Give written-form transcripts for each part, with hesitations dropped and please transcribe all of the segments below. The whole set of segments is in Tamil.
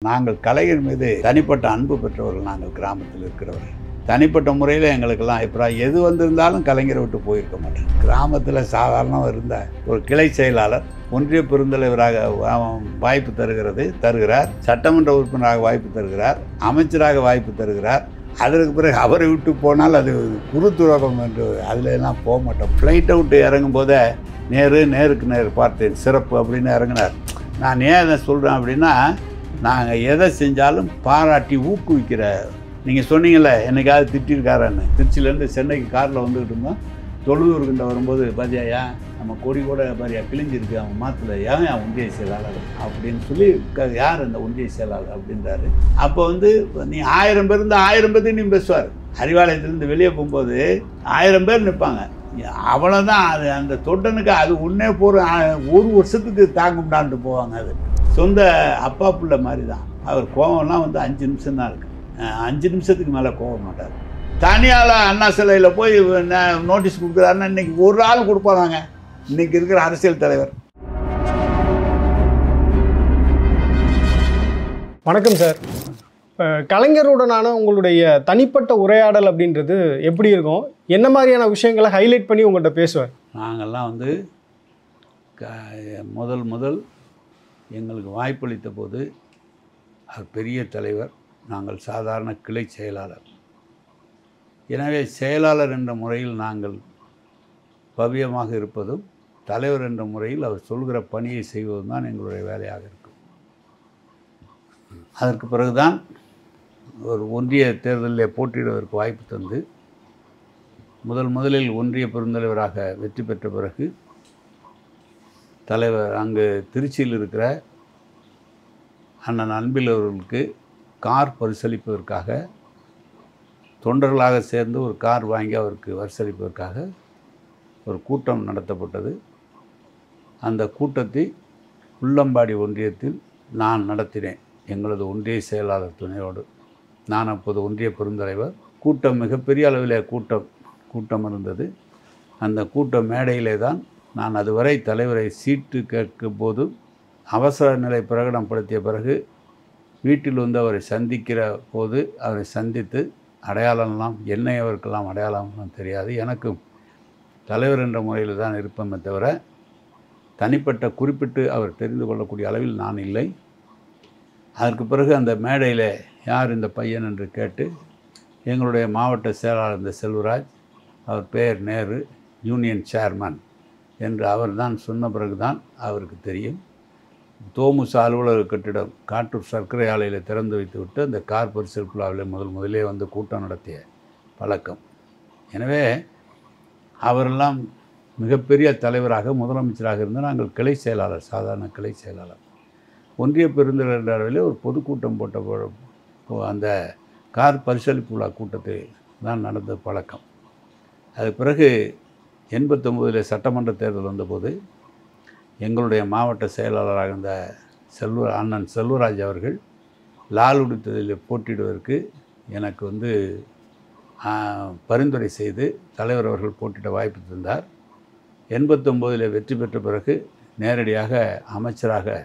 நாங்கள் கலைஞர் மீது தனிப்பட்ட அன்பு பெற்றவர்கள். நாங்கள் கிராமத்தில் இருக்கிறவர்கள் தனிப்பட்ட முறையில் எங்களுக்கெல்லாம் அபிப்பிராயம் எது வந்திருந்தாலும் கலைஞரை விட்டு போயிருக்க மாட்டேன். கிராமத்தில் சாதாரணமாக இருந்த ஒரு கிளை செயலாளர் ஒன்றிய பெருந்தலைவராக வாய்ப்பு தருகிறார், சட்டமன்ற உறுப்பினராக வாய்ப்பு தருகிறார், அமைச்சராக வாய்ப்பு தருகிறார். அதற்கு பிறகு அவரை விட்டு போனால் அது குரு துரோகம் என்று அதில் எல்லாம் போக மாட்டோம். ஃப்ளைட்டை விட்டு இறங்கும் போதே நேருக்கு நேர் பார்த்தேன் சிறப்பு அப்படின்னு இறங்கினார். நான் ஏன் அதை சொல்கிறேன் அப்படின்னா, நாங்கள் எதை செஞ்சாலும் பாராட்டி ஊக்குவிக்கிற. நீங்கள் சொன்னீங்கள்ல என்னைக்காவது திட்டிருக்காரன்னு. திருச்சியிலேருந்து சென்னைக்கு காரில் வந்துக்கிட்டு இருந்தோம். தொழுதூர்கிட்ட வரும்போது பாத்தியா நம்ம கொடி கூட பாரியா கிழிஞ்சிருக்கு, அவன் மாத்தில் ஏன் ஒன்றிய செயலாளர் அப்படின்னு சொல்லி, யார் அந்த ஒன்றிய செயலாளர் அப்படின்றாரு. அப்போ நீ 1000 பேர் இருந்தால் 1000 பேர்த்தையும் பேசுவார். அறிவாலயத்திலேருந்து வெளியே போகும்போது 1000 பேர் நிற்பாங்க. அவ்வளோதான். அது அந்த தொண்டனுக்கு அது உன்னே போகிற 1 வருஷத்துக்கு தாங்கும்டான்ட்டு போவாங்க. அது சொந்த அப்பா பிள்ளை மாதிரி தான். அவர் கோவம்லாம் 5 நிமிஷம் தான் இருக்குது. 5 நிமிஷத்துக்கு மேலே கோவம் மாட்டார். தனியால் அண்ணா சிலையில் போய் நோட்டீஸ் கொடுக்குறாருன்னா இன்றைக்கி ஒரு ஆள் கொடுப்பாங்க. இன்றைக்கி இருக்கிற அரசியல் தலைவர். வணக்கம் சார். கலைஞருடனான உங்களுடைய தனிப்பட்ட உரையாடல் அப்படின்றது எப்படி இருக்கும்? என்ன மாதிரியான விஷயங்களை ஹைலைட் பண்ணி உங்கள்கிட்ட பேசுவார்? நாங்கள்லாம் முதல் எங்களுக்கு வாய்ப்பளித்த போது அவர் பெரிய தலைவர், நாங்கள் சாதாரண கிளை செயலாளர். எனவே செயலாளர் என்ற முறையில் நாங்கள் பவ்யமாக இருப்பதும், தலைவர் என்ற முறையில் அவர் சொல்கிற பணியை செய்வதும் தான் எங்களுடைய வேலையாக இருக்கும். அதற்கு பிறகுதான் ஒரு ஒன்றிய தேர்தலில் போட்டியிடுவதற்கு வாய்ப்பு தந்து முதலில் ஒன்றிய பெருந்தலைவராக வெற்றி பெற்ற பிறகு தலைவர் அங்கு திருச்சியில் இருக்கிற அண்ணன் அன்பில் அவர்களுக்கு கார் பரிசளிப்பதற்காக தொண்டர்களாக சேர்ந்து ஒரு கார் வாங்கி அவருக்கு பரிசளிப்பதற்காக ஒரு கூட்டம் நடத்தப்பட்டது. அந்த கூட்டத்தை புள்ளம்பாடி ஒன்றியத்தில் நான் நடத்தினேன், எங்களது ஒன்றிய செயலாளர் துணையோடு. நான் அப்போது ஒன்றிய பெருந்தலைவர். கூட்டம் மிகப்பெரிய அளவில் கூட்டம் இருந்தது. அந்த கூட்ட மேடையிலே தான் நான் அதுவரை தலைவரை சீட்டு கேட்கும் போது அவசர நிலை பிரகடனப்படுத்திய பிறகு வீட்டில் அவரை சந்திக்கிற போது அவரை சந்தித்து அடையாளம்லாம் என்னை அவருக்கெல்லாம் அடையாளம்லாம் தெரியாது. எனக்கும் தலைவர் என்ற முறையில் தான் இருப்பேமே தவிர தனிப்பட்ட குறிப்பிட்டு அவர் தெரிந்து கொள்ளக்கூடிய அளவில் நான் இல்லை. அதற்கு பிறகு அந்த மேடையில் யார் இந்த பையன் என்று கேட்டு எங்களுடைய மாவட்ட செயலாளர் இந்த செல்வராஜ், அவர் பெயர் நேரு, யூனியன் சேர்மன் என்று அவர் தான் சொன்ன பிறகுதான் அவருக்கு தெரியும். தோமுச அலுவலக கட்டிடம் காட்டூர் சர்க்கரை ஆலையில் திறந்து வைத்துவிட்டு அந்த கார் பரிசல் விழாவில் முதலே கூட்டம் நடத்திய பழக்கம். எனவே அவரெல்லாம் மிகப்பெரிய தலைவராக முதலமைச்சராக இருந்து நாங்கள் கிளை செயலாளர், சாதாரண கிளை செயலாளர். ஒன்றிய பெருந்தலைவர் என்ற அளவில் ஒரு பொதுக்கூட்டம் போட்ட அந்த கார் பரிசளிப்பு விழா கூட்டத்தில் தான் நடந்த பழக்கம். அது பிறகு 89 சட்டமன்ற தேர்தல் வந்தபோது எங்களுடைய மாவட்ட செயலாளராக இருந்த அண்ணன் செல்வராஜ் அவர்கள் லாலுடி தொகுதியில் போட்டியிடுவதற்கு எனக்கு பரிந்துரை செய்து தலைவர் அவர்கள் போட்டியிட வாய்ப்பு தந்தார். 89 வெற்றி பெற்ற பிறகு நேரடியாக அமைச்சராக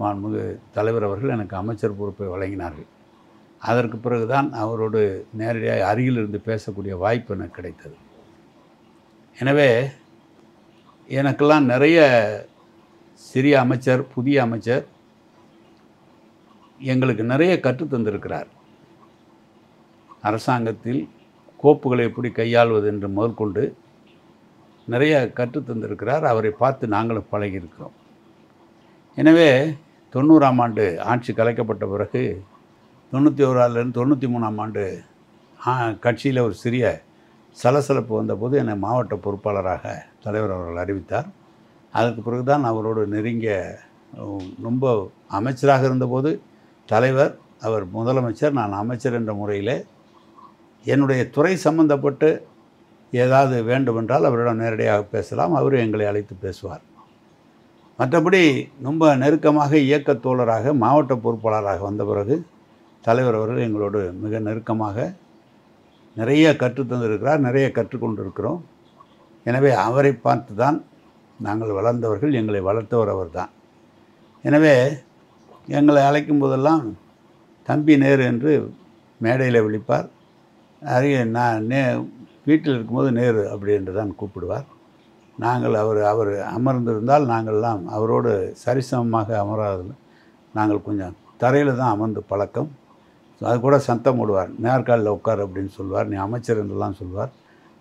மாண்புமிகு தலைவர் அவர்கள் எனக்கு அமைச்சர் பொறுப்பை வழங்கினார்கள். அதற்கு பிறகுதான் அவரோடு நேரடியாக அருகில் இருந்து பேசக்கூடிய வாய்ப்பு எனக்கு கிடைத்தது. எனவே எனக்கெல்லாம் நிறைய சிறிய அமைச்சர், புதிய அமைச்சர் எங்களுக்கு நிறைய கற்றுத்தந்திருக்கிறார். அரசாங்கத்தில் கோப்புகளை எப்படி கையாள்வது என்று முதற்கொண்டு நிறைய கற்றுத்தந்திருக்கிறார். அவரை பார்த்து நாங்களும் பழகியிருக்கிறோம். எனவே 90ஆம் ஆண்டு ஆட்சி கலைக்கப்பட்ட பிறகு 91ஆண்டுலேருந்து 93ஆம் ஆண்டு கட்சியில் ஒரு சிறிய சலசலப்பு வந்தபோது என்னை மாவட்ட பொறுப்பாளராக தலைவர் அவர்கள் அறிவித்தார். அதற்கு பிறகு தான் அவரோடு நெருங்கிய ரொம்ப அமைச்சராக இருந்தபோது தலைவர், அவர் முதலமைச்சர், நான் அமைச்சர் என்ற முறையில் என்னுடைய துறை சம்பந்தப்பட்டு ஏதாவது வேண்டுமென்றால் அவரிடம் நேரடியாக பேசலாம். அவரும் எங்களை அழைத்து பேசுவார். மற்றபடி ரொம்ப நெருக்கமாக இயக்கத் தோழராக மாவட்ட பொறுப்பாளராக வந்த பிறகு தலைவர் அவர்கள் எங்களோடு மிக நெருக்கமாக நிறைய கற்றுத்தந்திருக்கிறார், நிறைய கற்றுக்கொண்டிருக்கிறோம். எனவே அவரை பார்த்து தான் நாங்கள் வளர்ந்தவர்கள், எங்களை வளர்த்தவர் அவர் தான். எனவே எங்களை அழைக்கும் போதெல்லாம் தம்பி நேரு என்று மேடையில் விழிப்பார். நான் வீட்டில் இருக்கும்போது நேரு அப்படி என்று தான் கூப்பிடுவார். நாங்கள் அவர் அமர்ந்திருந்தால் நாங்கள்லாம் அவரோடு சரிசமமாக அமராது, நாங்கள் கொஞ்சம் தரையில் தான் அமர்ந்து பழக்கம். அது கூட சத்தம் போடுவார், நேர்காலில் உட்கார் அப்படின்னு சொல்லுவார், நீ அமைச்சர் என்றெல்லாம் சொல்வார்.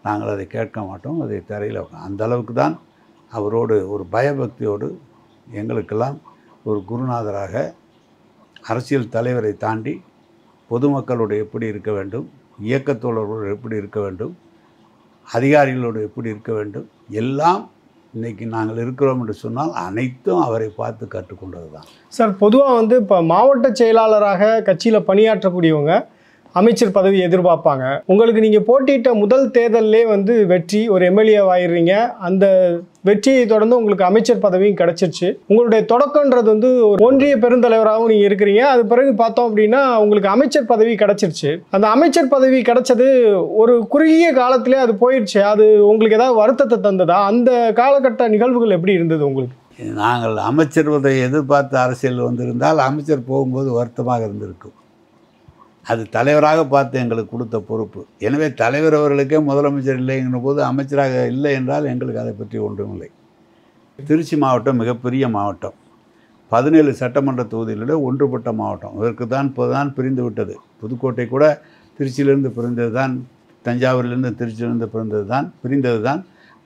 நாங்கள் அதை கேட்க மாட்டோம், அதை தரையில் உட்கார். அந்த அளவுக்கு தான் அவரோடு ஒரு பயபக்தியோடு எங்களுக்கெல்லாம் ஒரு குருநாதராக, அரசியல் தலைவரை தாண்டி பொதுமக்களோடு எப்படி இருக்க வேண்டும், இயக்கத்தோழர்களோடு எப்படி இருக்க வேண்டும், அதிகாரிகளோடு எப்படி இருக்க வேண்டும், எல்லாம் இன்றைக்கி நாங்கள் இருக்கிறோம் என்று சொன்னால் அனைத்தும் அவரை பார்த்து கற்றுக்கொண்டது தான். சார், பொதுவாக இப்போ மாவட்ட செயலாளராக கட்சியில் பணியாற்றக்கூடியவங்க அமைச்சர் பதவி எதிர்பார்ப்பாங்க. உங்களுக்கு நீங்கள் போட்டியிட்ட முதல் தேர்தலே வெற்றி, ஒரு எம்எல்ஏ ஆயிடுறீங்க. அந்த வெற்றியை தொடர்ந்து உங்களுக்கு அமைச்சர் பதவியும் கிடச்சிருச்சு. உங்களுடைய தொடக்கன்றது ஒரு ஒன்றிய பெருந்தலைவராகவும் நீங்கள் இருக்கிறீங்க. அது பிறகு பார்த்தோம் அப்படின்னா உங்களுக்கு அமைச்சர் பதவி கிடச்சிருச்சு. அந்த அமைச்சர் பதவி கிடச்சது ஒரு குறுகிய காலத்திலே அது போயிடுச்சு. அது உங்களுக்கு ஏதாவது வருத்தத்தை தந்ததா? அந்த காலகட்ட நிகழ்வுகள் எப்படி இருந்தது உங்களுக்கு? நாங்கள் அமைச்சர் பதவியை எதிர்பார்த்து அரசியல் வந்திருந்தால் அமைச்சர் போகும்போது வருத்தமாக இருந்திருக்கும். அது தலைவராக பார்த்து எங்களுக்கு கொடுத்த பொறுப்பு. எனவே தலைவர் அவர்களுக்கே முதலமைச்சர் இல்லைங்கிற போது அமைச்சராக இல்லை என்றால் எங்களுக்கு அதை பற்றி ஒன்றும் இல்லை. திருச்சி மாவட்டம் மிகப்பெரிய மாவட்டம், 17 சட்டமன்ற தொகுதிகளோட ஒன்றுபட்ட மாவட்டம். இதற்கு தான் இப்போதான் பிரிந்து விட்டது. புதுக்கோட்டை கூட திருச்சியிலிருந்து பிரிந்தது தான், தஞ்சாவூரிலிருந்து திருச்சியிலிருந்து பிரிந்தது தான்.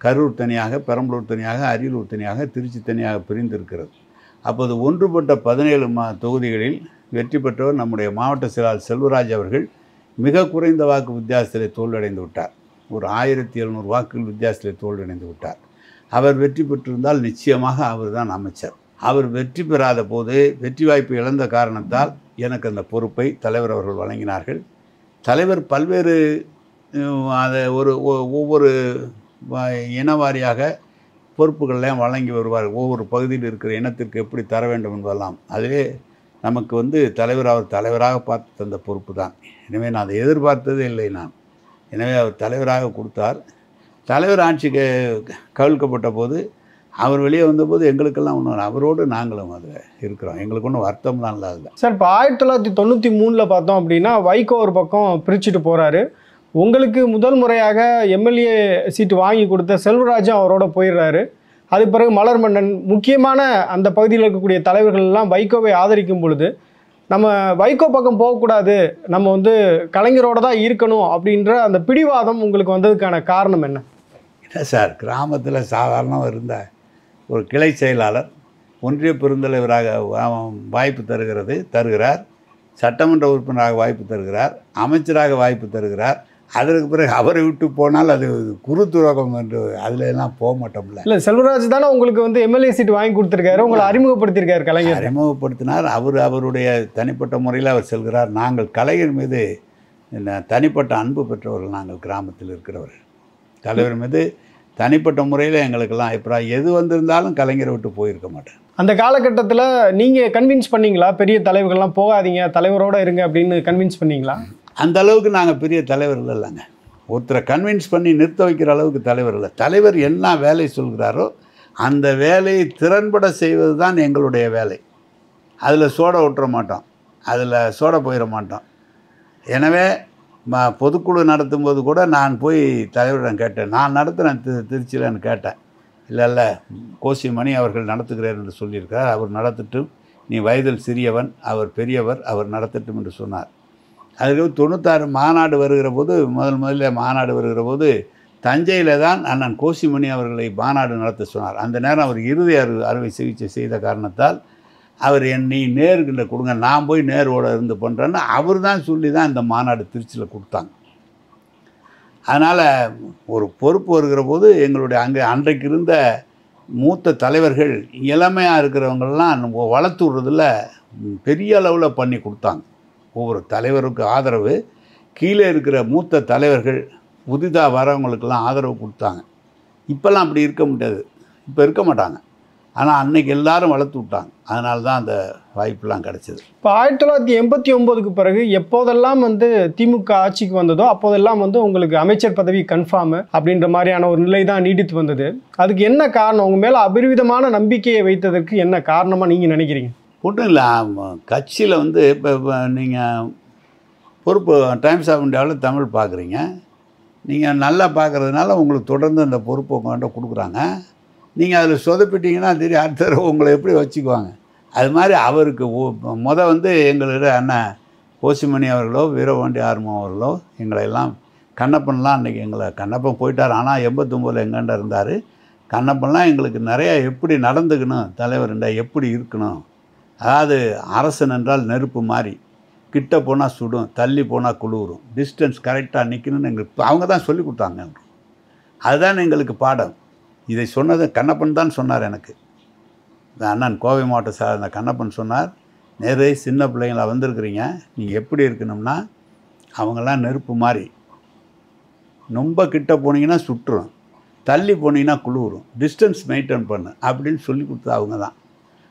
கரூர் தனியாக, பெரம்பலூர் தனியாக, அரியலூர் தனியாக, திருச்சி தனியாக பிரிந்திருக்கிறது. அப்போது ஒன்றுபட்ட 17 தொகுதிகளில் வெற்றி பெற்றவர் நம்முடைய மாவட்ட செயலாளர் செல்வராஜ் அவர்கள் மிக குறைந்த வாக்கு வித்தியாசத்திலே தோல்வியடைந்து விட்டார். ஒரு 1700 வாக்குகள் வித்தியாசத்திலே தோல்வியடைந்து விட்டார். அவர் வெற்றி பெற்றிருந்தால் நிச்சயமாக அவர் தான் அமைச்சர். அவர் வெற்றி பெறாத போது, வெற்றி வாய்ப்பு இழந்த காரணத்தால் எனக்கு அந்த பொறுப்பை தலைவர் அவர்கள் வழங்கினார்கள். தலைவர் பல்வேறு அதை ஒவ்வொரு இனவாரியாக பொறுப்புகள்லாம் வழங்கி வருவார். ஒவ்வொரு பகுதியில் இருக்கிற இனத்திற்கு எப்படி தர வேண்டும் என்பதெல்லாம் அதிலே நமக்கு தலைவர் அவர் தலைவராக பார்த்து தந்த பொறுப்பு தான். எனவே நான் அதை எதிர்பார்த்ததே இல்லை நான். எனவே அவர் தலைவராக கொடுத்தார். தலைவர் ஆட்சிக்கு கவிழ்க்கப்பட்ட போது, அவர் வெளியே வந்தபோது எங்களுக்கெல்லாம் ஒன்று, அவரோடு நாங்களும் அதில் இருக்கிறோம். எங்களுக்கு ஒன்றும் வருத்தம்லாம் இல்லாத. சார், இப்போ 1993 பார்த்தோம் அப்படின்னா வைகோ ஒரு பக்கம் பிரிச்சுட்டு போகிறாரு. உங்களுக்கு முதல் முறையாக எம்எல்ஏ சீட்டு வாங்கி கொடுத்த செல்வராஜும் அவரோட போயிடுறாரு. அது பிறகு மலர்மன்னன், முக்கியமான அந்த பகுதியில் இருக்கக்கூடிய தலைவர்கள் எல்லாம் வைகோவை ஆதரிக்கும் பொழுது, நம்ம வைகோ பக்கம் போகக்கூடாது, நம்ம கலைஞரோட தான் இருக்கணும் அப்படின்ற அந்த பிடிவாதம் உங்களுக்கு வந்ததுக்கான காரணம் என்ன? இல்லை சார், கிராமத்தில் சாதாரணமாக இருந்த ஒரு கிளை செயலாளர் ஒன்றிய பெருந்தலைவராக வாய்ப்பு தருகிறார், சட்டமன்ற உறுப்பினராக வாய்ப்பு தருகிறார், அமைச்சராக வாய்ப்பு தருகிறார். அதற்கு பிறகு அவரை விட்டு போனால் அது குரு துரோகம் என்று அதில் எல்லாம் போக மாட்டோம்ல. இல்லை, செல்வராஜ் தானே உங்களுக்கு எம்எல்ஏ சீட் வாங்கி கொடுத்துருக்காரு, உங்களை அறிமுகப்படுத்தியிருக்காரு கலைஞர். அறிமுகப்படுத்தினார். அவருடைய தனிப்பட்ட முறையில் அவர் செல்கிறார். நாங்கள் கலைஞர் மீது தனிப்பட்ட அன்பு பெற்றவர்கள், நாங்கள் கிராமத்தில் இருக்கிறவர்கள். தலைவர் மீது தனிப்பட்ட முறையில் எங்களுக்கெல்லாம் அபிப்பிராயம் எது வந்திருந்தாலும் கலைஞரை விட்டு போயிருக்க மாட்டேன். அந்த காலகட்டத்தில் நீங்கள் கன்வின்ஸ் பண்ணீங்களா? பெரிய தலைவர்கள்லாம் போகாதீங்க, தலைவரோடு இருங்க அப்படின்னு கன்வின்ஸ் பண்ணீங்களா? அந்த அளவுக்கு நாங்கள் பெரிய தலைவர்கள் இல்லைங்க. ஒருத்தரை கன்வின்ஸ் பண்ணி நிறுத்த வைக்கிற அளவுக்கு தலைவர் இல்லை. தலைவர் என்ன வேலை சொல்கிறாரோ அந்த வேலையை திறன்பட செய்வது தான் எங்களுடைய வேலை. அதில் சோடை விட்டுற மாட்டோம், அதில் சோடை போயிட மாட்டோம். எனவே பொதுக்குழு நடத்தும்போது கூட நான் போய் தலைவரிடம் கேட்டேன். நான் நடத்துகிறேன் திருச்சியில்னு கேட்டேன். இல்லை கோசிமணி அவர்கள் நடத்துகிறார் என்று சொல்லியிருக்கார், அவர் நடத்தட்டும், நீ வயதில் சிறியவன், அவர் பெரியவர், அவர் நடத்தட்டும் என்று சொன்னார். அதுக்கு 96 மாநாடு வருகிற போது, முதல்ல மாநாடு வருகிற போது தஞ்சையில் தான் அண்ணன் கோசிமணி அவர்களை மாநாடு நடத்த சொன்னார். அந்த நேரம் அவர் இறுதி அறுவை சிகிச்சை செய்த காரணத்தால் அவர் நீ நேருக்கிட்ட கொடுங்க, நான் போய் நேரோட இருந்து பண்ணுறேன்னு அவர் தான் சொல்லி தான் இந்த மாநாடு திருச்சியில் கொடுத்தாங்க. அதனால் ஒரு பொறுப்பு வருகிற போது எங்களுடைய அன்றைக்கு இருந்த மூத்த தலைவர்கள், இளமையாக இருக்கிறவங்கெல்லாம் வளர்த்து விடுறதில் பெரிய அளவில் பண்ணி கொடுத்தாங்க. ஒவ்வொரு தலைவருக்கு ஆதரவு, கீழே இருக்கிற மூத்த தலைவர்கள் புதிதாக வரவங்களுக்கெல்லாம் ஆதரவு கொடுத்தாங்க. இப்போல்லாம் அப்படி இருக்க முடியாது, இப்போ இருக்க மாட்டாங்க. ஆனால் அன்றைக்கி எல்லாரும் வளர்த்து விட்டாங்க. அதனால தான் அந்த வாய்ப்பெல்லாம் கிடச்சிது. இப்போ 1989க்கு பிறகு எப்போதெல்லாம் திமுக ஆட்சிக்கு வந்ததோ அப்போதெல்லாம் உங்களுக்கு அமைச்சர் பதவி கன்ஃபார்மு அப்படின்ற மாதிரியான ஒரு நிலை தான் நீடித்து வந்தது. அதுக்கு என்ன காரணம்? உங்கள் மேலே அபரிவிதமான நம்பிக்கையை வைத்ததற்கு என்ன காரணமாக நீங்கள் நினைக்கிறீங்க? ஒன்றும் இல்லை. கட்சியில் வந்து இப்போ நீங்கள் பொறுப்பு டைம்ஸ் ஆஃப் இந்தியாவில் தமிழ் பார்க்குறீங்க. நீங்கள் நல்லா பார்க்குறதுனால உங்களுக்கு தொடர்ந்து அந்த பொறுப்பை உங்கள்கிட்ட கொடுக்குறாங்க. நீங்கள் அதில் சொதப்பிட்டீங்கன்னா தெரியும், அடுத்த தடவை உங்களை எப்படி வச்சுக்குவாங்க. அது மாதிரி அவருக்கு வந்து எங்களோட அண்ணன் கோசிமணி அவர்களோ வீரபாண்டி ஆர்மம் அவர்களோ எங்களை எல்லாம் கண்ணப்பன்லாம் அன்றைக்கி எங்களை கண்ணப்பன் போயிட்டார். ஆனால் 89 எங்கேண்ட இருந்தார். கண்ணப்பன்லாம் எங்களுக்கு நிறைய எப்படி நடந்துக்கணும், தலைவர்ண்டா எப்படி இருக்கணும், அதாவது அரசன் என்றால் நெருப்பு மாதிரி, கிட்ட போனால் சுடும், தள்ளி போனால் குளிரும், டிஸ்டன்ஸ் கரெக்டாக நிற்கணும்னு எங்களுக்கு அவங்க தான் சொல்லி கொடுத்தாங்க. அதுதான் எங்களுக்கு பாடம். இதை சொன்னது கண்ணப்பன் தான் சொன்னார் எனக்கு. இந்த அண்ணன் கோவை மாவட்ட சார்ந்த கண்ணப்பன் சொன்னார், நேரே சின்ன பிள்ளைங்களா வந்திருக்கிறீங்க, நீங்கள் எப்படி இருக்கணும்னா அவங்களாம் நெருப்பு மாதிரி, ரொம்ப கிட்ட போனீங்கன்னா சுட்டுரும், தள்ளி போனீங்கன்னா குளிரும், டிஸ்டன்ஸ் மெயின்டைன் பண்ணு அப்படின்னு சொல்லி கொடுத்தா அவங்க தான்.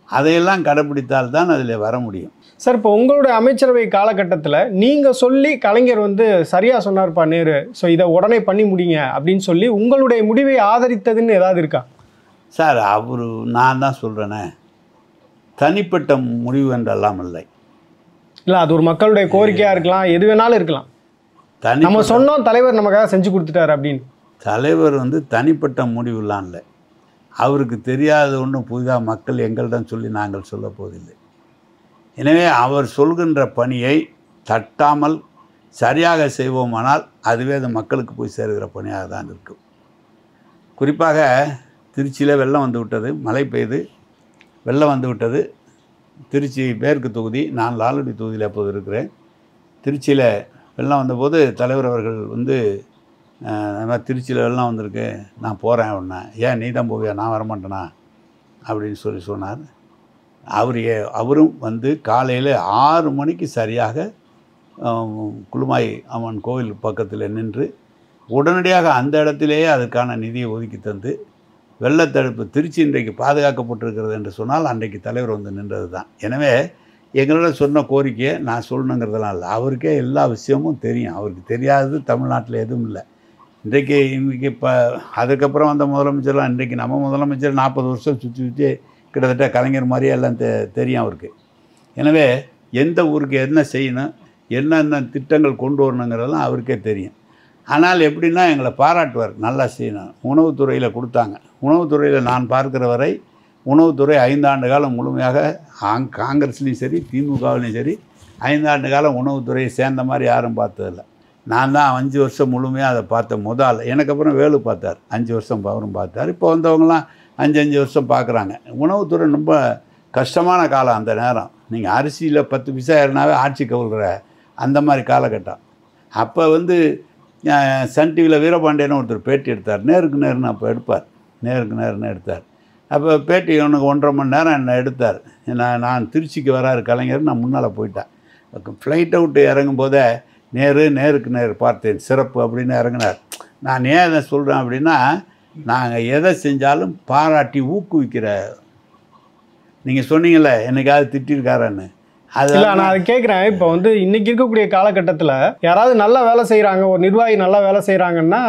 அதையெல்லாம் கடைப்பிடித்தால் தான் அதில் வர முடியும். சார், இப்போ உங்களுடைய அமைச்சரவை காலகட்டத்தில் நீங்கள் சொல்லி கலைஞர் வந்து சரியாக சொன்னார்ப்பா நேரு, ஸோ இதை உடனே பண்ணி முடிங்க அப்படின்னு சொல்லி உங்களுடைய முடிவை ஆதரித்ததுன்னு ஏதாவது இருக்கா? சார், நான் தான் சொல்கிறேனே, தனிப்பட்ட முடிவு என்றெல்லாம் இல்லை. இல்லை, அது ஒரு மக்களுடைய கோரிக்கையாக இருக்கலாம், எது வேணாலும் இருக்கலாம். நம்ம சொன்னோம் தலைவர் நமக்காக செஞ்சு கொடுத்துட்டார் அப்படின்னு. தலைவர் வந்து தனிப்பட்ட முடிவுலாம் இல்லை. அவருக்கு தெரியாத ஒன்றும் புதிதாக மக்கள் எங்களிடம் சொல்லி நாங்கள் சொல்ல போவதில்லை. எனவே அவர் சொல்கின்ற பணியை தட்டாமல் சரியாக செய்வோமானால் அதுவே அது மக்களுக்கு போய் சேருகிற பணியாக தான் இருக்கும். குறிப்பாக திருச்சியில் வெள்ளம் வந்து விட்டது, மழை பெய்து வெள்ளம் வந்து விட்டது. திருச்சி மேற்கு தொகுதி, நான் லால்குடி தொகுதியில் அப்போது இருக்கிறேன். திருச்சியில் வெள்ளம் வந்தபோது தலைவர் அவர்கள் வந்து திருச்சியில் வெள்ளம் வந்திருக்கு, நான் போகிறேன் உடனே, ஏன் நீ தான் போவியா, நான் வரமாட்டேனா அப்படின்னு சொன்னார். அவரும் வந்து காலையில் 6 மணிக்கு சரியாக குளுமாய் அம்மன் கோவில் பக்கத்தில் நின்று உடனடியாக அந்த இடத்திலேயே அதுக்கான நிதியை ஒதுக்கி தந்து வெள்ளத்தடுப்பு திருச்சி இன்றைக்கு பாதுகாக்கப்பட்டிருக்கிறது என்று சொன்னால் அன்றைக்கு தலைவர் வந்து நின்றது தான். எனவே எங்களோட சொன்ன கோரிக்கையை நான் சொல்லணுங்கிறதெல்லாம் இல்லை, அவருக்கே எல்லா விஷயமும் தெரியும். அவருக்கு தெரியாதது தமிழ்நாட்டில் எதுவும் இல்லை. இன்றைக்கு இப்போ அதுக்கப்புறம் வந்த முதலமைச்சர்லாம், இன்றைக்கு நம்ம முதலமைச்சர் 40 வருஷம் சுற்றி கிட்டத்தட்ட கலைஞர் மாதிரியே எல்லாம் தெரியும் அவருக்கு. எனவே எந்த ஊருக்கு என்ன செய்யணும், என்னென்ன திட்டங்கள் கொண்டு வரணுங்கிறதெல்லாம் அவருக்கே தெரியும். ஆனால் எப்படின்னா எங்களை பாராட்டுவார், நல்லா செய்யணும். உணவுத்துறையில் கொடுத்தாங்க. உணவுத்துறையில் நான் பார்க்குற வரை உணவுத்துறை 5 ஆண்டு காலம் முழுமையாக காங்கிரஸ்லேயும் சரி திமுகவிலையும் சரி 5 ஆண்டு காலம் உணவுத்துறையை சேர்ந்த மாதிரி யாரும் பார்த்ததில்லை. நான் தான் 5 வருஷம் முழுமையாக அதை பார்த்தேன். முதல் எனக்கு அப்புறம் வேலு பார்த்தார், 5 வருஷம் அவரும் பார்த்தார். இப்போ வந்தவங்களாம் 5 வருஷம் பார்க்குறாங்க. உணவுத்துறை ரொம்ப கஷ்டமான காலம் அந்த நேரம். நீங்கள் அரிசியில் 10 பைசா ஏறினாவே ஆட்சி கவுழ்கிற அந்த மாதிரி காலகட்டம். அப்போ வந்து சன் டிவியில் வீரபாண்டியன்னு ஒருத்தர் பேட்டி எடுத்தார். நேருக்கு நேருன்னு அப்போ எடுப்பார், நேருக்கு நேருன்னு எடுத்தார். அப்போ பேட்டி எனக்கு 1.5 மணி நேரம் என்னை எடுத்தார். நான் திருச்சிக்கு வராரு கலைஞர், நான் முன்னால் போயிட்டேன். ஃப்ளைட்டை விட்டு இறங்கும் போதே நேருக்கு நேர் பார்த்தேன் சிறப்பு அப்படின்னு இறங்கினார். நான் ஏன் அதை சொல்கிறேன் அப்படின்னா, நாங்கள் எதை செஞ்சாலும் பாராட்டி ஊக்குவிக்கிற, நீங்கள் சொன்னீங்கள்ல என்னைக்காவது திட்டிருக்காரன்னு, இல்லை நான் அதை கேட்குறேன். இப்போ வந்து இன்றைக்கி இருக்கக்கூடிய காலகட்டத்தில் யாராவது நல்லா வேலை செய்கிறாங்க, ஒரு நிர்வாகி நல்லா வேலை செய்கிறாங்கன்னா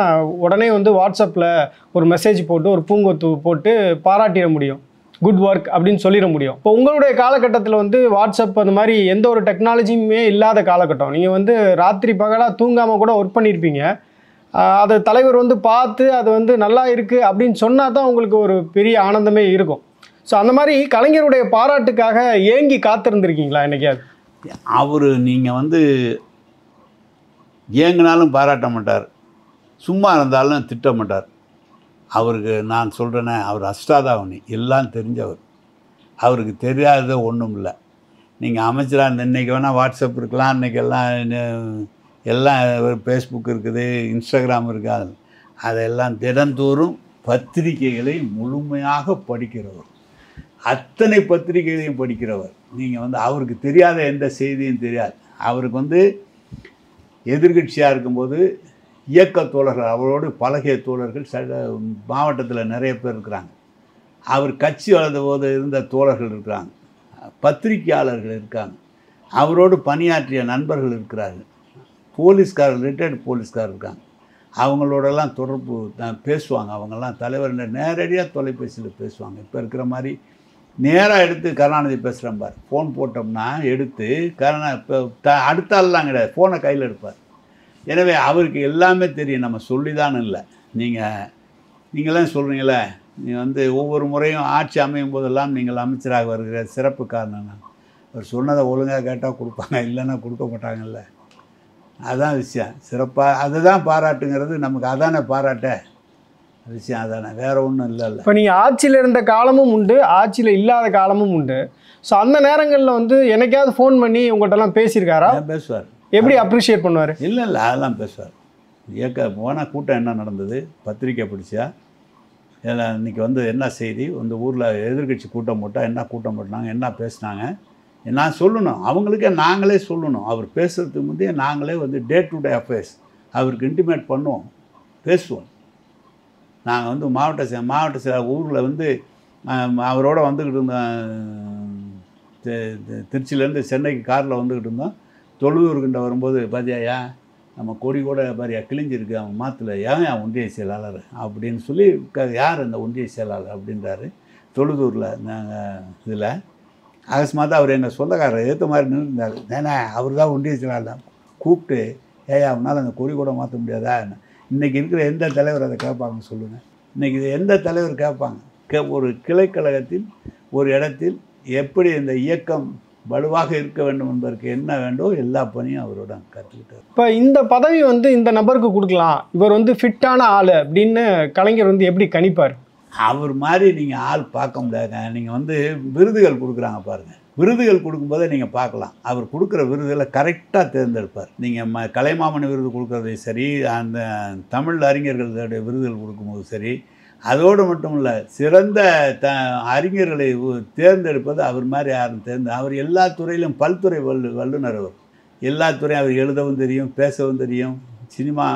உடனே வந்து வாட்ஸ்அப்பில் ஒரு மெசேஜ் போட்டு ஒரு பூங்கொத்து போட்டு பாராட்டிட முடியும், குட் ஒர்க் அப்படின்னு சொல்லிட முடியும். இப்போ உங்களுடைய காலகட்டத்தில் வந்து வாட்ஸ்அப் அந்த மாதிரி எந்த ஒரு டெக்னாலஜியுமே இல்லாத காலகட்டம். நீங்கள் வந்து ராத்திரி பகலாக தூங்காமல் கூட ஒர்க் பண்ணியிருப்பீங்க. அதை தலைவர் வந்து பார்த்து அது வந்து நல்லா இருக்குது அப்படின்னு சொன்னால் தான் உங்களுக்கு ஒரு பெரிய ஆனந்தமே இருக்கும். ஸோ அந்த மாதிரி கலைஞருடைய பாராட்டுக்காக ஏங்கி காத்திருந்துருக்கீங்களா என்னைக்காவது? அவர் நீங்கள் வந்து ஏங்கினாலும் பாராட்ட மாட்டார், சும்மா இருந்தாலும் திட்ட மாட்டார். அவருக்கு நான் சொல்கிறேனே, அவர் அஷ்டாதாவணி, எல்லாம் தெரிஞ்சவர். அவருக்கு தெரியாதது ஒன்றும் இல்லை. நீங்கள் அமைச்சராக இருந்த இன்றைக்கி வேணால் வாட்ஸ்அப் இருக்கலாம், இன்றைக்கி எல்லாம் ஃபேஸ்புக் இருக்குது, இன்ஸ்டாகிராம் இருக்காது. அதெல்லாம் தினந்தோறும் பத்திரிகைகளை முழுமையாக படிக்கிறவர், அத்தனை பத்திரிகைகளையும் படிக்கிறவர். நீங்கள் வந்து அவருக்கு தெரியாத எந்த செய்தியும் தெரியாது. அவருக்கு வந்து எதிர்கட்சியாக இருக்கும்போது இயக்க தோழர்கள், அவரோடு பழகிய தோழர்கள் மாவட்டத்தில் நிறைய பேர் இருக்கிறாங்க. அவர் கட்சி வளர்ந்த போது இருந்த தோழர்கள் இருக்கிறாங்க, பத்திரிகையாளர்கள் இருக்காங்க, அவரோடு பணியாற்றிய நண்பர்கள் இருக்கிறார்கள், போலீஸ்காரர்கள், ரிட்டையர்டு போலீஸ்காரர் இருக்காங்க. அவங்களோடலாம் தொடர்பு பேசுவாங்க. அவங்கெல்லாம் தலைவர் நேரடியாக தொலைபேசியில் பேசுவாங்க. இப்போ இருக்கிற மாதிரி நேராக எடுத்து கருணாநிதி பேசுகிறேன் பார், ஃபோன் போட்டோம்னா எடுத்து இப்போ அடுத்த ஆள்லாம் கிடையாது, ஃபோனை கையில் எடுப்பார். எனவே அவருக்கு எல்லாமே தெரியும், நம்ம சொல்லிதான் இல்லை. நீங்களாம் சொல்கிறீங்களே, நீ ஒவ்வொரு முறையும் ஆட்சி அமையும் போதெல்லாம் நீங்கள் அமைச்சராக வருகிற சிறப்பு காரணம் நான். அவர் சொன்னதை ஒழுங்காக கேட்டால் கொடுப்பாங்க, இல்லைன்னா கொடுக்க மாட்டாங்கல்ல. அதுதான் விஷயம். சிறப்பாக அதுதான் பாராட்டுங்கிறது நமக்கு. அதானே பாராட்ட விஷயம், அதானே, வேற ஒன்றும் இல்லை. இப்போ நீங்கள் ஆட்சியில் இருந்த காலமும் உண்டு, ஆட்சியில் இல்லாத காலமும் உண்டு. ஸோ அந்த நேரங்களில் எனக்காவது ஃபோன் பண்ணி உங்கள்கிட்டலாம் பேசியிருக்காரா? பேசுவார். எப்படி அப்ரிஷியேட் பண்ணுவார்? இல்லை அதெல்லாம் பேசுவார். போனால் கூட்டம் என்ன நடந்தது, பத்திரிக்கை பிடிச்சா, இதில் இன்றைக்கி என்ன செய்தி, ஊரில் எதிர்கட்சி கூட்டம் போட்டால் என்ன கூட்டம் போட்டாங்க, என்ன பேசினாங்க, நான் சொல்லணும். அவங்களுக்கே நாங்களே சொல்லணும். அவர் பேசுகிறதுக்கு முந்தைய நாங்களே டே டு டே அஃபேர்ஸ் அவருக்கு இன்டிமேட் பண்ணுவோம், பேசுவோம். நாங்கள் மாவட்ட ஊரில் அவரோட வந்துக்கிட்டு இருந்தோம். திருச்சியிலேருந்து சென்னைக்கு காரில் வந்துக்கிட்டு இருந்தோம். தொழுவூர்கிட்ட வரும்போது பாத்தியா, நம்ம கொடி கூட பாரியா கிழிஞ்சிருக்கு, அவன் மாற்றல, ஏன் ஒன்றிய செயலாளர் அப்படின்னு சொல்லி, யார் அந்த ஒன்றிய செயலாளர் அப்படின்றாரு. தொழுதூரில் நாங்கள் இதில் அகஸ்மாத்தான் அவர் எங்கள் சொந்தக்காரர் ஏற்ற மாதிரி நின்றுருந்தார். ஏன்னா அவர் தான் ஒன்றிய செயலாளர். கூப்பிட்டு, அவனால் அந்த கொடி கூட மாற்ற முடியாதா? இன்றைக்கி இருக்கிற எந்த தலைவர் அதை கேட்பாங்க சொல்லுங்கள்? இன்றைக்கி எந்த தலைவர் கேட்பாங்க? ஒரு கிளைக்கழகத்தில் ஒரு இடத்தில் எப்படி இந்த இயக்கம் வலுவாக இருக்க வேண்டும் என்பதற்கு என்ன வேண்டும் எல்லா பணியும் அவரோட கற்றுக்கிட்டார். இப்போ இந்த பதவி இந்த நபருக்கு கொடுக்கலாம், இவர் ஃபிட்டான ஆள் அப்படின்னு கலைஞர் எப்படி கணிப்பார்? அவர் மாதிரி நீங்கள் ஆள் பார்க்க முடியாதுங்க. நீங்கள் விருதுகள் கொடுக்குறாங்க பாருங்கள், விருதுகள் கொடுக்கும்போதே நீங்கள் பார்க்கலாம். அவர் கொடுக்குற விருதுகளை கரெக்டாக தேர்ந்தெடுப்பார். நீங்கள் கலைமாமணி விருது கொடுக்குறதே சரி, அந்த தமிழ் அறிஞர்களுடைய விருதுகள் கொடுக்கும்போது சரி, அதோடு மட்டும் இல்லை, சிறந்த அறிஞர்களை தேர்ந்தெடுப்பது அவர் மாதிரி யாரும் அவர் எல்லா துறையிலும் பல்துறை வல்லுநர். அவர் எல்லா துறையும், அவர் எழுதவும் தெரியும், பேசவும் தெரியும், சினிமா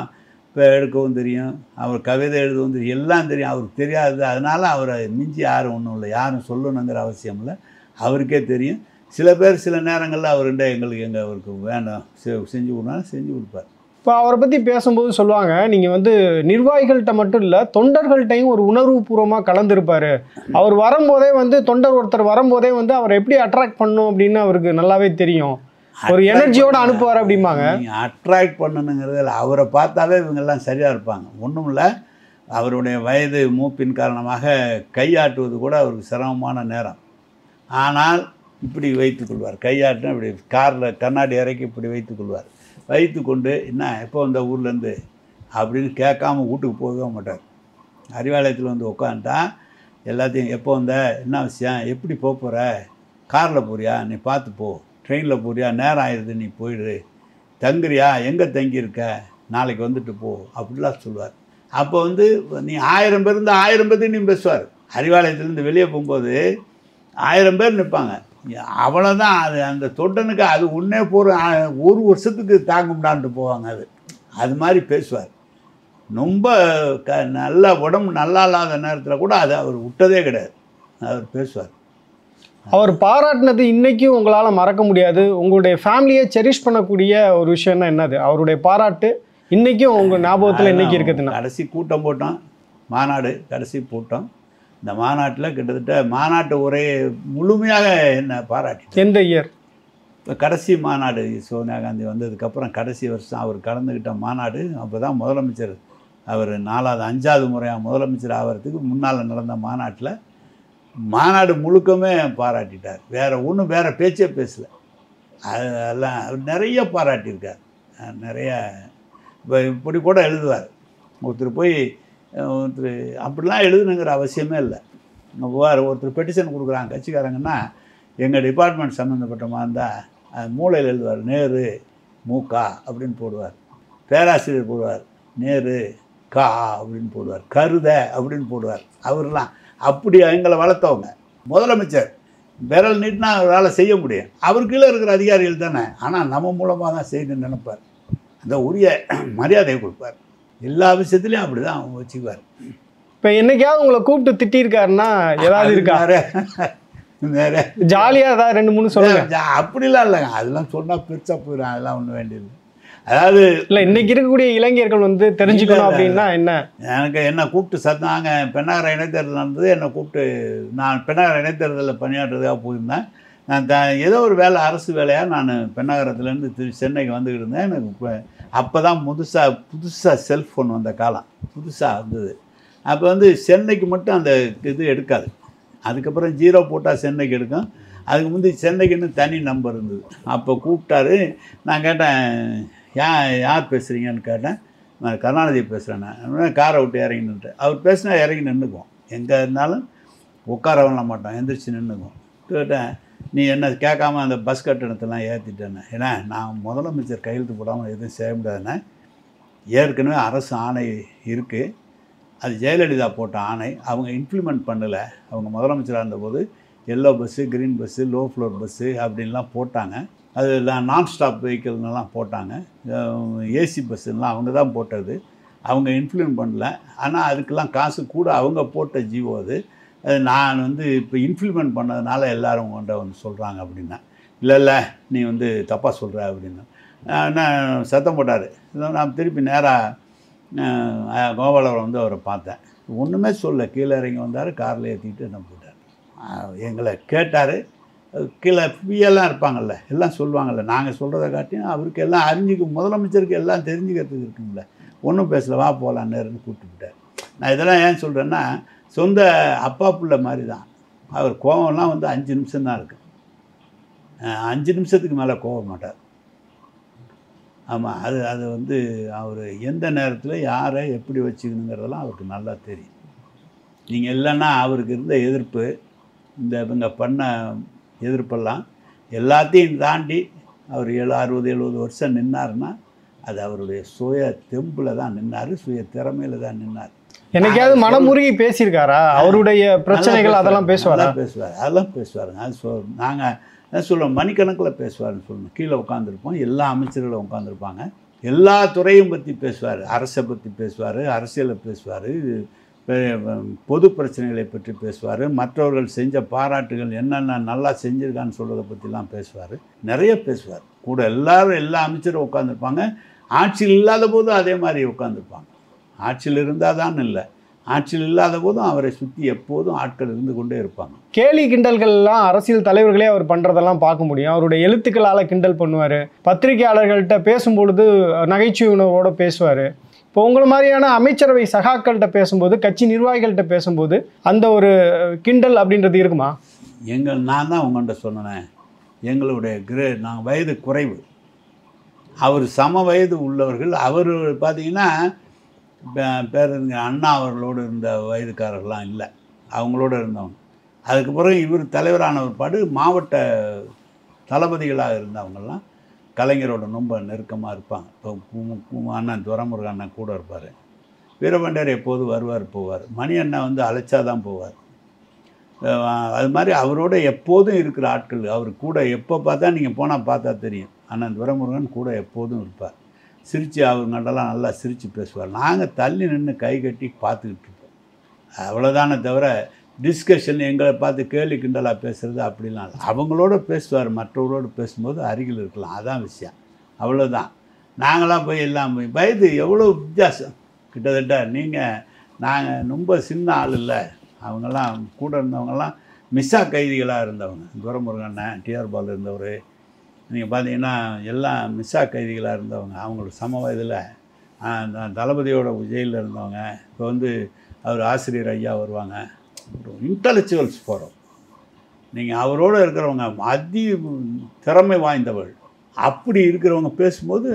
எடுக்கவும் தெரியும், அவர் கவிதை எழுதவும் தெரியும், எல்லாம் தெரியும். அவருக்கு தெரியாது, அதனால் அவரை மிஞ்சி யாரும் ஒன்றும் இல்லை, யாரும் சொல்லணுங்கிற அவசியம் இல்லை, அவருக்கே தெரியும். சில பேர் சில நேரங்களில் அவர்கிட்ட எங்களுக்கு அவருக்கு வேண்டாம் செஞ்சு கொடுனாலும் செஞ்சு கொடுப்பார். இப்போ அவரை பற்றி பேசும்போது சொல்லுவாங்க, நீங்கள் நிர்வாகிகள்கிட்ட மட்டும் இல்லை, தொண்டர்கள்ட்டையும் ஒரு உணர்வுபூர்வமாக கலந்துருப்பார். அவர் வரும்போதே தொண்டர் ஒருத்தர் வரும்போதே அவரை எப்படி அட்ராக்ட் பண்ணணும் அப்படின்னு அவருக்கு நல்லாவே தெரியும், ஒரு எனர்ஜியோடு அனுப்புவார் அப்படிம்பாங்க. நீங்கள் அட்ராக்ட் பண்ணணுங்கிறதில் அவரை பார்த்தாவே இவங்கெல்லாம் சரியாக இருப்பாங்க. ஒன்றும் இல்லை, அவருடைய வயது மூப்பின் காரணமாக கையாட்டுவது கூட அவருக்கு சிரமமான நேரம். ஆனால் இப்படி வைத்துக்கொள்வார், கையாட்டுனா இப்படி காரில் கண்ணாடி இறக்கி இப்படி வைத்துக்கொள்வார். வைத்து கொண்டு என்ன எப்போ வந்த ஊர்லேருந்து அப்படின்னு கேட்காம வீட்டுக்கு போகவே மாட்டார். அறிவாலயத்தில் உட்காந்துட்டா எல்லாத்தையும் எப்போ வந்த, என்ன விஷயம், எப்படி போகிற, காரில் போறியா, நீ பார்த்து போ, ட்ரெயினில் போறியா, நேரம் ஆயிடுது, நீ போயிடு, தங்குறியா, எங்கே தங்கியிருக்க, நாளைக்கு வந்துட்டு போ அப்படிலாம் சொல்லுவார். அப்போ நீ 1000 பேர் இருந்தால் 1000 பேர்த்தையும் பேசுவார். அறிவாலயத்துலேருந்து வெளியே போகும்போது 1000 பேர் நிற்பாங்க, அவ்வளோதான். அது அந்த தொண்டனுக்கு அது ஒன்றே போகிற 1 வருஷத்துக்கு தாங்கும்டான்ட்டு போவாங்க. அது மாதிரி பேசுவார். ரொம்ப நல்ல உடம்பு நல்லா இல்லாத நேரத்தில் கூட அதை அவர் விட்டதே கிடையாது, அவர் பேசுவார். அவர் பாராட்டினது இன்றைக்கும் உங்களால் மறக்க முடியாது, உங்களுடைய ஃபேமிலியை செரிஷ் பண்ணக்கூடிய ஒரு விஷயம்னா என்னது? அவருடைய பாராட்டு இன்றைக்கும் உங்கள் ஞாபகத்தில் இன்றைக்கி இருக்குதுன்னா? கடைசி கூட்டம் போட்டோம், மாநாடு கடைசி கூட்டம். இந்த மாநாட்டில் கிட்டத்தட்ட மாநாட்டு உரையை முழுமையாக என்ன பாராட்டி. எந்த இயர்? இப்போ கடைசி மாநாடு சோனியா காந்தி வந்ததுக்கப்புறம் கடைசி வருஷம் அவர் கலந்துக்கிட்ட மாநாடு. அப்போ தான் முதலமைச்சர், அவர் 4வது 5வது முறையாக முதலமைச்சர் ஆகிறதுக்கு முன்னால் நடந்த மாநாட்டில் மாநாடு முழுக்கமே பாராட்டிட்டார். வேறு பேச்சே பேசலை. அதெல்லாம் அவர் நிறைய பாராட்டியிருக்கார். நிறைய இப்போ இப்படி கூட எழுதுவார். ஒருத்தர் அப்படிலாம் எழுதுனுங்கிற அவசியமே இல்லை. ஒருத்தர் பெட்டிஷன் கொடுக்குறாங்க கட்சிக்காரங்கன்னா, எங்கள் டிபார்ட்மெண்ட் சம்மந்தப்பட்டமாக இருந்தால் மூளையில் எழுதுவார், நேரு மூக்கா அப்படின்னு போடுவார். பேராசிரியர் போடுவார், நேரு கா அப்படின்னு போடுவார், கருத அப்படின்னு போடுவார். அவர்லாம் அப்படி எங்களை வளர்த்தவங்க. முதலமைச்சர் விரல் நீட்டினா அவரால் செய்ய முடியும், அவர் கீழே இருக்கிற அதிகாரிகள் தானே. ஆனால் நம்ம மூலமாக தான் செய்யணும்னு நினைப்பார். அந்த உரிய மரியாதையை கொடுப்பார். எல்லா விஷயத்துலையும் அப்படி தான் அவங்க வச்சுக்குவார். இப்போ என்னைக்காவது உங்களை கூப்பிட்டு திட்டிருக்காருன்னா ஏதாவது இருக்காரு? வேற ஜாலியாக ஏதாவது 2-3 சொல்லுங்க. அப்படிலாம் இல்லைங்க, அதெல்லாம் சொன்னால் பெருசாக போயிடும், அதெல்லாம் ஒன்றும் வேண்டியது. அதாவது இல்லை இன்னைக்கு இருக்கக்கூடிய இளைஞர்கள் வந்து தெரிஞ்சுக்கணும் அப்படின்னா என்ன? எனக்கு என்னை கூப்பிட்டு சத்தாங்க பெண்ணாகர இடைத்தேர்தல் நடந்தது. என்னை கூப்பிட்டு நான் பெண்ணாகர இடைத்தேர்தலில் பணியாற்றுறதுக்காக போயிருந்தேன். நான் ஏதோ ஒரு வேலை அரசு வேலையாக நான் பெண்ணாகரத்துலேருந்து சென்னைக்கு வந்துக்கிட்டு இருந்தேன். எனக்கு அப்போ தான் புதுசாக செல்ஃபோன் வந்த காலம் புதுசாக வந்தது. அப்போ வந்து சென்னைக்கு மட்டும் அந்த இது எடுக்காது. அதுக்கப்புறம் 0 போட்டால் சென்னைக்கு எடுக்கும். அதுக்கு முந்தி சென்னைக்குன்னு தனி நம்பர் இருந்தது. அப்போ கூப்பிட்டாரு. நான் கேட்டேன், யார் பேசுகிறீங்கன்னு கேட்டேன். நான் கருணாநிதி பேசுகிறேன். காரை விட்டு இறங்கினுட்டு அவர் பேசினா இறங்கி நின்றுக்குவோம். எங்கே இருந்தாலும் உட்கார பண்ண மாட்டோம், எந்திரிச்சு நின்றுக்குவோம். கேட்டேன், நீ என்ன கேட்காம அந்த பஸ் கட்டணத்தெல்லாம் ஏற்றிட்டேன்னு. ஏன்னா நான் முதலமைச்சர் கையெழுத்து போடாமல் எதுவும் செய்ய முடியாதுண்ணே. ஏற்கனவே அரசு ஆணை இருக்குது. அது ஜெயலலிதா போட்ட ஆணை. அவங்க இம்ப்ளிமெண்ட் பண்ணலை. அவங்க முதலமைச்சராக இருந்தபோது yellow bus, green bus, low floor bus அப்படின்லாம் போட்டாங்க. அது நான் ஸ்டாப் வெஹிக்கிள்லாம் போட்டாங்க. ஏசி பஸ்ஸுலாம் அவங்க தான் போட்டது. அவங்க இம்ப்ளிமெண்ட் பண்ணல. ஆனால் அதுக்கெல்லாம் காசு கூட அவங்க போட்ட ஜீவோ அது. நான் வந்து இப்போ இம்ப்ளிமெண்ட் பண்ணதுனால எல்லோரும் கொண்ட வந்து சொல்கிறாங்க அப்படின்னா. இல்லை நீ வந்து தப்பாக சொல்கிற அப்படின்னா நான் சத்தம் போட்டார். நான் திருப்பி நேராக கோபாலவரம் வந்து அவரை பார்த்தேன். ஒன்றுமே சொல்ல. கீழே இறங்கி வந்தார். காரில் ஏற்றிக்கிட்டு என்ன போட்டார். எங்களை கேட்டார். கீழே பிஎல்லாம் இருப்பாங்கள்ல, எல்லாம் சொல்லுவாங்கள்ல. நாங்கள் சொல்கிறத காட்டியும் அவருக்கு எல்லாம் முதலமைச்சருக்கு எல்லாம் தெரிஞ்சுக்கிறதுக்கு இருக்குங்கள. ஒன்றும் பேசல, வா போகலாம் நேருன்னு கூப்பிட்டுக்கிட்டார். நான் இதெல்லாம் ஏன் சொல்கிறேன்னா, சொந்த அப்பா பிள்ளை மாதிரி தான். அவர் கோவம்லாம் வந்து 5 நிமிஷம் தான் இருக்குது. 5 நிமிஷத்துக்கு மேலே கோவம் மாட்டார். ஆமாம், அது வந்து அவர் எந்த நேரத்தில் யாரை எப்படி வச்சுக்கணுங்கிறதெல்லாம் அவருக்கு நல்லா தெரியும். நீங்கள் இல்லைன்னா அவருக்கு இருந்த எதிர்ப்பு, இவங்க பண்ண எதிர்ப்பெல்லாம் எல்லாத்தையும் தாண்டி அவர் 60-70 வருஷம் நின்னார்னா அது அவருடைய சுய தெம்பில் தான் நின்னார், சுய திறமையில் தான் நின்னார். என்னைக்காவது மனமுருகி பேசியிருக்காரா? அவருடைய பிரச்சனைகள் அதெல்லாம் பேசுவார். அதெல்லாம் பேசுவாருங்க. அது நாங்கள் சொல்லுவோம், மணிக்கணக்கில் பேசுவார்னு சொல்லணும். கீழே உட்காந்துருப்போம், எல்லா அமைச்சர்களும் உட்காந்துருப்பாங்க. எல்லா துறையும் பற்றி பேசுவார். அரசை பற்றி பேசுவார், அரசியலை பேசுவார், பொது பிரச்சனைகளை பற்றி பேசுவார், மற்றவர்கள் செஞ்ச பாராட்டுகள் என்னென்ன நல்லா செஞ்சுருக்கான்னு சொல்கிறத பற்றிலாம் பேசுவார். நிறைய பேசுவார். கூட எல்லா அமைச்சரும் உட்காந்துருப்பாங்க. ஆட்சியில் இல்லாத போதும் அதே மாதிரி உட்காந்துருப்பாங்க. ஆட்சியில் இருந்தால் தான் இல்லை, ஆட்சியில் இல்லாத போதும் அவரை சுற்றி எப்போதும் ஆட்கள் இருந்து கொண்டே இருப்பாங்க. கேலி கிண்டல்கள்லாம் அரசியல் தலைவர்களே அவர் பண்ணுறதெல்லாம் பார்க்க முடியும். அவருடைய எழுத்துக்களால் கிண்டல் பண்ணுவார். பத்திரிகையாளர்கள்ட்ட பேசும்பொழுது நகைச்சுவை உணர்வோடு பேசுவார். இப்போ உங்களை மாதிரியான அமைச்சரவை சகாக்கள்கிட்ட பேசும்போது, கட்சி நிர்வாகிகள்கிட்ட பேசும்போது அந்த ஒரு கிண்டல் அப்படின்றது இருக்குமா? நான் தான் உங்கள்கிட்ட சொன்னேன், எங்களுடைய நாங்கள் வயது குறைவு, அவர் சம வயது உள்ளவர்கள். அவர் பார்த்தீங்கன்னா பேருங்க அண்ணா அவர்களோடு இருந்த வயதுக்காரர்கள்லாம் இல்லை, அவங்களோட இருந்தவங்க. அதுக்கப்புறம் இவர் தலைவரான ஒருபாடு மாவட்ட தளபதிகளாக இருந்தவங்கெல்லாம் கலைஞரோட ரொம்ப நெருக்கமாக இருப்பாங்க. இப்போ அண்ணன் துரைமுருகன் அண்ணன் கூட இருப்பார். வீரபாண்டியர் எப்போது வருவார் போவார். மணி அண்ணன் வந்து அழைச்சா தான் போவார். அது மாதிரி அவரோட எப்போதும் இருக்கிற ஆட்கள். அவர் கூட எப்போ பார்த்தா நீங்கள் போனால் பார்த்தா தெரியும், அண்ணன் துரைமுருகன் கூட எப்போதும் இருப்பார். சிரித்து அவங்கள்டெல்லாம் நல்லா சிரித்து பேசுவார். நாங்கள் தள்ளி நின்று கை கட்டி பார்த்துக்கிட்டு இருப்போம். அவ்வளோதானே தவிர டிஸ்கஷன் எங்களை பார்த்து கேலி கிண்டலாக பேசுகிறது அப்படிலாம் இல்லை. அவங்களோட பேசுவார், மற்றவரோடு பேசும்போது அருகில் இருக்கலாம், அதான் விஷயம். அவ்வளோதான். நாங்களாம் போய் எல்லாம் வயது எவ்வளோ வித்தியாசம். கிட்டத்தட்ட நாங்கள் ரொம்ப சின்ன ஆள் இல்லை. அவங்கெல்லாம் கூட இருந்தவங்கெல்லாம் மிஸ்ஸா கைதிகளாக இருந்தவங்க. துரைமுருகன் டிஆர் பால் இருந்தவர், நீங்கள் பார்த்தீங்கன்னா எல்லாம் மிஸ்ஸா கைதிகளாக இருந்தவங்க. அவங்களோட சம வயதில் தளபதியோட ஜெயிலில் இருந்தவங்க. இப்போ வந்து அவர் ஆசிரியர் ஐயா வருவாங்க. இன்டலெக்சுவல்ஸ் போகிறோம். நீங்கள் அவரோடு இருக்கிறவங்க அதி திறமை வாய்ந்தவள். அப்படி இருக்கிறவங்க பேசும்போது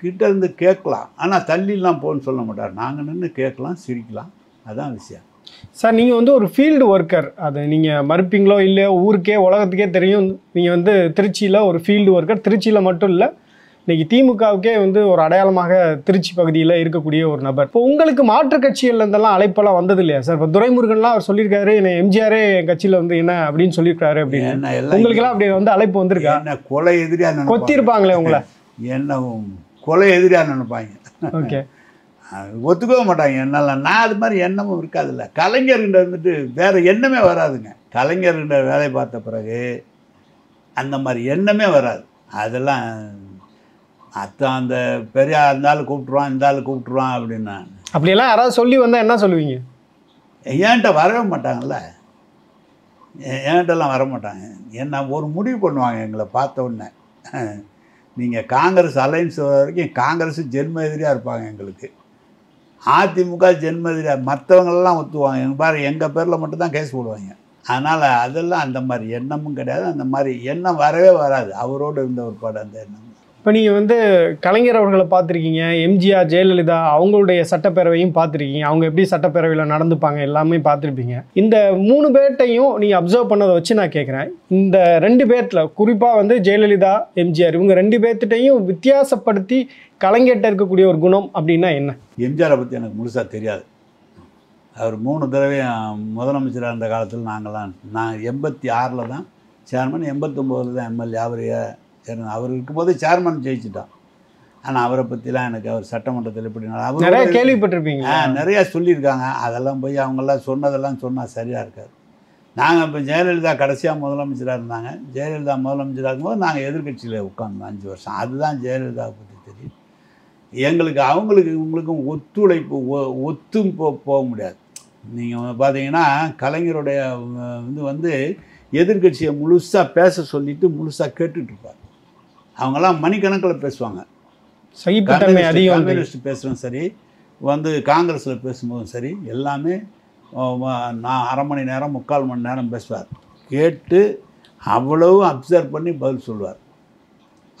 கிட்டேருந்து கேட்கலாம். ஆனால் தள்ளிலாம் போன்னு சொல்ல மாட்டார். நாங்கள் நின்று கேட்கலாம், சிரிக்கலாம், அதான் விஷயம். சார், நீங்கள் வந்து ஒரு ஃபீல்டு ஒர்க்கர். அது நீங்கள் மறுப்பீங்களோ இல்லையோ, ஊருக்கே உலகத்துக்கே தெரியும். நீங்கள் வந்து திருச்சியில் ஒரு ஃபீல்டு ஒர்க்கர். திருச்சியில் மட்டும் இல்லை, இன்றைக்கி திமுகவுக்கே வந்து ஒரு அடையாளமாக திருச்சி பகுதியில் இருக்கக்கூடிய ஒரு நபர். இப்போ உங்களுக்கு மாற்று கட்சிகள்லேருந்தெல்லாம் அழைப்பெல்லாம் வந்தது இல்லையா சார்? இப்போ துரைமுருகன்லாம் அவர் சொல்லியிருக்காரு, என்ன எம்ஜிஆரே என் கட்சியில் வந்து என்ன அப்படின்னு சொல்லியிருக்காரு அப்படின்னு. உங்களுக்கெல்லாம் அப்படி வந்து அழைப்பு வந்திருக்கா? என்ன கொலை எதிரியாக கொத்திருப்பாங்களே உங்களை? என்ன கொலை எதிரியாக நினைப்பாங்க. ஓகே, ஒத்துக்கவே மாட்டாங்க என்னால். நான் அது மாதிரி எண்ணமும் இருக்காதுல்ல. கலைஞர்கிட்ட இருந்துட்டு வேறு எண்ணமே வராதுங்க. கலைஞர்கிட்ட வேலை பார்த்த பிறகு அந்த மாதிரி எண்ணமே வராது. அதெல்லாம் அதான் அந்த பெரிய அந்த ஆள் கூப்பிட்ருவான் இந்த ஆள் கூப்பிட்ருவான் அப்படின்னா அப்படியெல்லாம் யாராவது சொல்லி வந்தால் என்ன சொல்லுவீங்க? ஏன்ட்ட வரவே மாட்டாங்கல்ல, ஏன்ட்டெல்லாம் வர மாட்டாங்க. என்ன ஒரு முடிவு பண்ணுவாங்க எங்களை பார்த்த உடனே. நீங்கள் காங்கிரஸ் அலைன்ஸ் வரைக்கும் காங்கிரஸ் ஜென்ம எதிரியாக இருப்பாங்க எங்களுக்கு, அதிமுக ஜென்ம எதிரியாக, மற்றவங்களெல்லாம் ஒத்துவாங்க. எங்கள் பாரு எங்கள் பேரில் மட்டும்தான் கேஸ் போடுவாங்க. அதனால் அதெல்லாம் அந்த மாதிரி எண்ணமும் கிடையாது, அந்த மாதிரி எண்ணம் வரவே வராது. அவரோடு இருந்த ஒரு பாடு அந்த எண்ணம். இப்போ நீங்கள் வந்து கலைஞர் அவர்களை பார்த்துருக்கீங்க, எம்ஜிஆர், ஜெயலலிதா அவங்களுடைய சட்டப்பேரவையும் பார்த்துருக்கீங்க, அவங்க எப்படி சட்டப்பேரவையில் நடந்துப்பாங்க எல்லாமே பார்த்துருப்பீங்க. இந்த 3 பேர்ட்டையும் நீங்கள் அப்சர்வ் பண்ணதை வச்சு நான் கேட்குறேன், இந்த 2 பேர்த்தில் குறிப்பாக வந்து ஜெயலலிதா, எம்ஜிஆர் இவங்க 2 பேர்த்திட்டையும் வித்தியாசப்படுத்தி கலைஞர்கிட்ட இருக்கக்கூடிய ஒரு குணம் அப்படின்னா என்ன? எம்ஜிஆரை பற்றி எனக்கு முழுசாக தெரியாது. அவர் 3 தடவையும் முதலமைச்சராக இருந்த காலத்தில் நான் 86 தான் சேர்மன், 89 தான் எம்எல்ஏ. அவர் இருக்கும்போது சேர்மன் ஜெயிச்சுட்டான். ஆனால் அவரை பற்றிலாம் எனக்கு அவர் சட்டமன்றத்தில் எப்படி அவர் நிறைய கேள்விப்பட்டிருப்பீங்க, நிறையா சொல்லியிருக்காங்க. அதெல்லாம் போய் அவங்கெல்லாம் சொன்னதெல்லாம் சொன்னால் சரியாக இருக்காது. நாங்கள் இப்போ ஜெயலலிதா கடைசியாக முதலமைச்சராக இருந்தாங்க. ஜெயலலிதா முதலமைச்சராக இருக்கும்போது நாங்கள் எதிர்கட்சியில் உட்காந்தோம் 5 வருஷம். அதுதான் ஜெயலலிதாவை பற்றி தெரியும். எங்களுக்கு அவங்களுக்கு இவங்களுக்கும் ஒத்துழைப்பு ஒத்தும் போக முடியாது. நீங்கள் பார்த்தீங்கன்னா கலைஞருடைய வந்து எதிர்கட்சியை முழுசாக பேச சொல்லிவிட்டு முழுசாக கேட்டுட்ருப்பார். அவங்கெல்லாம் மணிக்கணக்கில் பேசுவாங்க. சகிப்புத்தன்மை அதிகம். கம்யூனிஸ்ட் பேசுகிறோம் சரி, வந்து காங்கிரஸில் பேசும்போதும் சரி, எல்லாமே நான் 1/2 மணி நேரம் 3/4 மணி நேரம் பேசுவார். கேட்டு அவ்வளவு அப்சர்வ் பண்ணி பதில் சொல்லுவார்.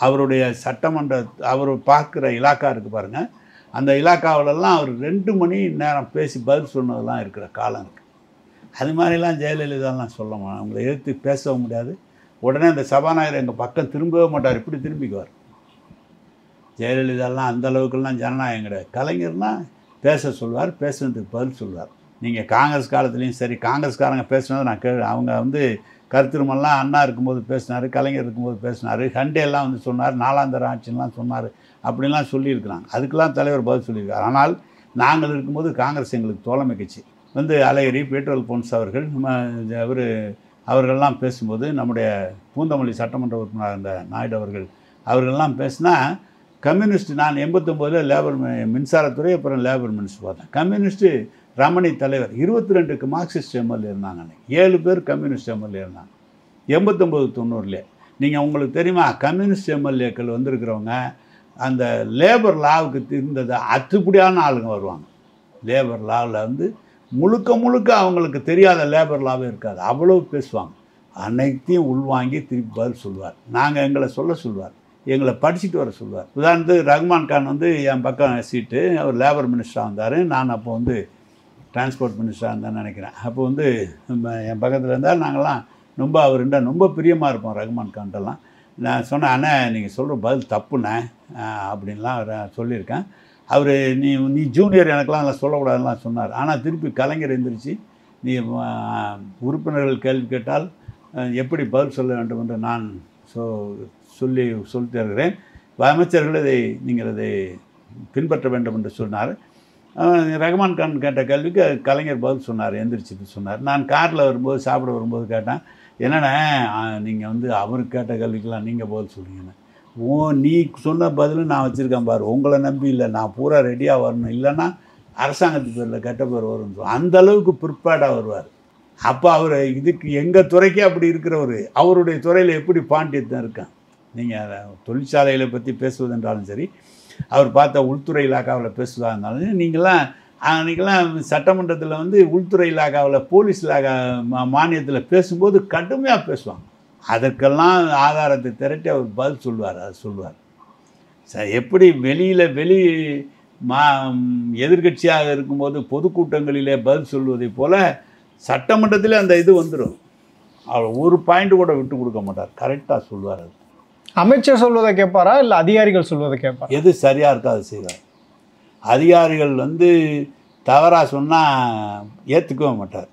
அவருடைய சட்டமன்ற அவர் பார்க்குற இலாக்கா இருக்குது பாருங்கள், அந்த இலாக்காவிலெல்லாம் அவர் 2 மணி நேரம் பேசி பதில் சொன்னதெல்லாம் இருக்கிற காலம் இருக்குது. அது மாதிரிலாம் ஜெயலலிதாலாம் சொல்ல மாட்டோம். அவங்கள எதிர்த்து பேசவும் முடியாது. உடனே அந்த சபாநாயகர் எங்கள் பக்கம் திரும்பவே மாட்டார், இப்படி திரும்பிக்குவார். ஜெயலலிதாலாம் அந்த அளவுக்குலாம் ஜனநாயகம் கிடையாது. கலைஞர்னால் பேச சொல்வார், பேசுனதுக்கு பதில் சொல்வார். நீங்கள் காங்கிரஸ் காலத்துலேயும் சரி, காங்கிரஸ்காரங்க பேசுனதை நான் அவங்க வந்து கருத்திருமெல்லாம் அண்ணா இருக்கும்போது பேசினார், கலைஞர் இருக்கும்போது பேசினார், ஹண்டேலாம் வந்து சொன்னார், 4ஆம் தர ஆட்சிலாம் சொன்னார், அப்படிலாம் சொல்லியிருக்கிறாங்க. அதுக்கெல்லாம் தலைவர் பதில் சொல்லியிருக்கார். ஆனால் நாங்கள் இருக்கும்போது காங்கிரஸ் எங்களுக்கு தோழமை கட்சி. வந்து அழகிரி, பீட்டர் போன்ஸ் அவர்கள் அவர்கள்லாம் பேசும்போது, நம்முடைய பூந்தமல்லி சட்டமன்ற உறுப்பினர் அந்த நாயுடு அவர்கள்லாம் பேசினா, கம்யூனிஸ்ட் நான் 89 லேபர் மின்சாரத்துறை, அப்புறம் லேபர் மினிஸ்டர் பார்த்தேன். கம்யூனிஸ்ட்டு ரமணி தலைவர், 22க்கு மார்க்சிஸ்ட் எம்எல்ஏ இருந்தாங்க. 7 பேர் கம்யூனிஸ்ட் எம்எல்ஏ இருந்தாங்க 89-90. நீங்கள் உங்களுக்கு தெரியுமா, கம்யூனிஸ்ட் எம்எல்ஏக்கள் வந்திருக்கிறவங்க அந்த லேபர் லாவுக்கு இருந்தது அத்துப்படியான ஆளுங்க வருவாங்க. லேபர் லாவில் வந்து முழுக்க அவங்களுக்கு தெரியாத லேபர் லாவே இருக்காது, அவ்வளோ பேசுவாங்க. அனைத்தையும் உள்வாங்கி திருப்பி பதில் சொல்லுவார். நாங்கள் எங்களை சொல்லுவார், எங்களை படிச்சுட்டு வர சொல்லுவார். உதாரணத்துக்கு ரஹ்மான் கான் வந்து என் பக்கம் சீட்டு, அவர் லேபர் மினிஸ்டராக இருந்தார். நான் அப்போ வந்து டிரான்ஸ்போர்ட் மினிஸ்டராக இருந்தேன்னு நினைக்கிறேன். அப்போ வந்து என் பக்கத்தில் இருந்தால் நாங்கள்லாம் ரொம்ப அவர்கிட்ட ரொம்ப பிரியமாக இருப்போம் ரஹ்மான் கான்ட்டெல்லாம். நான் சொன்னேன், அண்ணே நீங்கள் சொல்கிற பதில் தப்புண்ணே அப்படின்லாம் சொல்லியிருக்கேன். அவர் நீ ஜூனியர் எனக்கெலாம் அதெல்லாம் சொல்லக்கூடாதுலாம் சொன்னார். ஆனால் திருப்பி கலைஞர் எழுந்திரிச்சு, நீ உறுப்பினர்கள் கேள்வி கேட்டால் எப்படி பதில் சொல்ல வேண்டும் என்று நான் சொல்லி தருகிறேன். அமைச்சர்கள் நீங்கள் இதை பின்பற்ற வேண்டும் என்று சொன்னார். ரஹ்மான் கான் கேட்ட கேள்விக்கு கலைஞர் பதில் சொன்னார், எந்திரிச்சிட்டு சொன்னார். நான் காரில் வரும்போது சாப்பிட வரும்போது கேட்டேன், என்னென்ன நீங்கள் வந்து அவருக்கு கேட்ட கேள்விக்கெல்லாம் நீங்கள் பதில் சொல்லுங்கன்னு. நீ சொன்ன பதிலும் நான் வச்சுருக்கேன் பாரு, உங்களை நம்பி இல்லை, நான் பூரா ரெடியாக வரணும், இல்லைன்னா அரசாங்கத்து பேரில் கெட்ட பேர் வரும். அந்த அளவுக்கு ப்ரிப்பேர்டாக வருவார். அப்போ அவர் இதுக்கு எங்கள் துறைக்கே அப்படி இருக்கிறவர், அவருடைய துறையில் எப்படி பாண்டியத்தான் இருக்கான். நீங்கள் தொழிற்சாலைகளை பற்றி பேசுவதென்றாலும் சரி, அவர் பார்த்த உள்துறை இலாக்காவில் பேசுவதாக இருந்தாலும், நீங்களாம் சட்டமன்றத்தில் வந்து உள்துறை இலாக்காவில் போலீஸ் இலாக்கா மானியத்தில் பேசும்போது கடுமையாக பேசுவாங்க. அதற்கெல்லாம் ஆதாரத்தை திரட்டி அவர் பதில் சொல்வார். அதை சொல்வார். எப்படி வெளியில் எதிர்கட்சியாக இருக்கும்போது பொதுக்கூட்டங்களிலே பதில் சொல்வதை போல் சட்டமன்றத்தில் அந்த இது வந்துடும். அவர் ஒரு பாயிண்ட் கூட விட்டு கொடுக்க மாட்டார், கரெக்டாக சொல்வார். அது அமைச்சர் சொல்வதை கேட்பாரா இல்லை அதிகாரிகள் சொல்வதை கேட்பாரா? எது சரியாக இருக்கோ அதை செய்வார். அதிகாரிகள் வந்து தவறாக சொன்னால் ஏற்றுக்கவே மாட்டார்,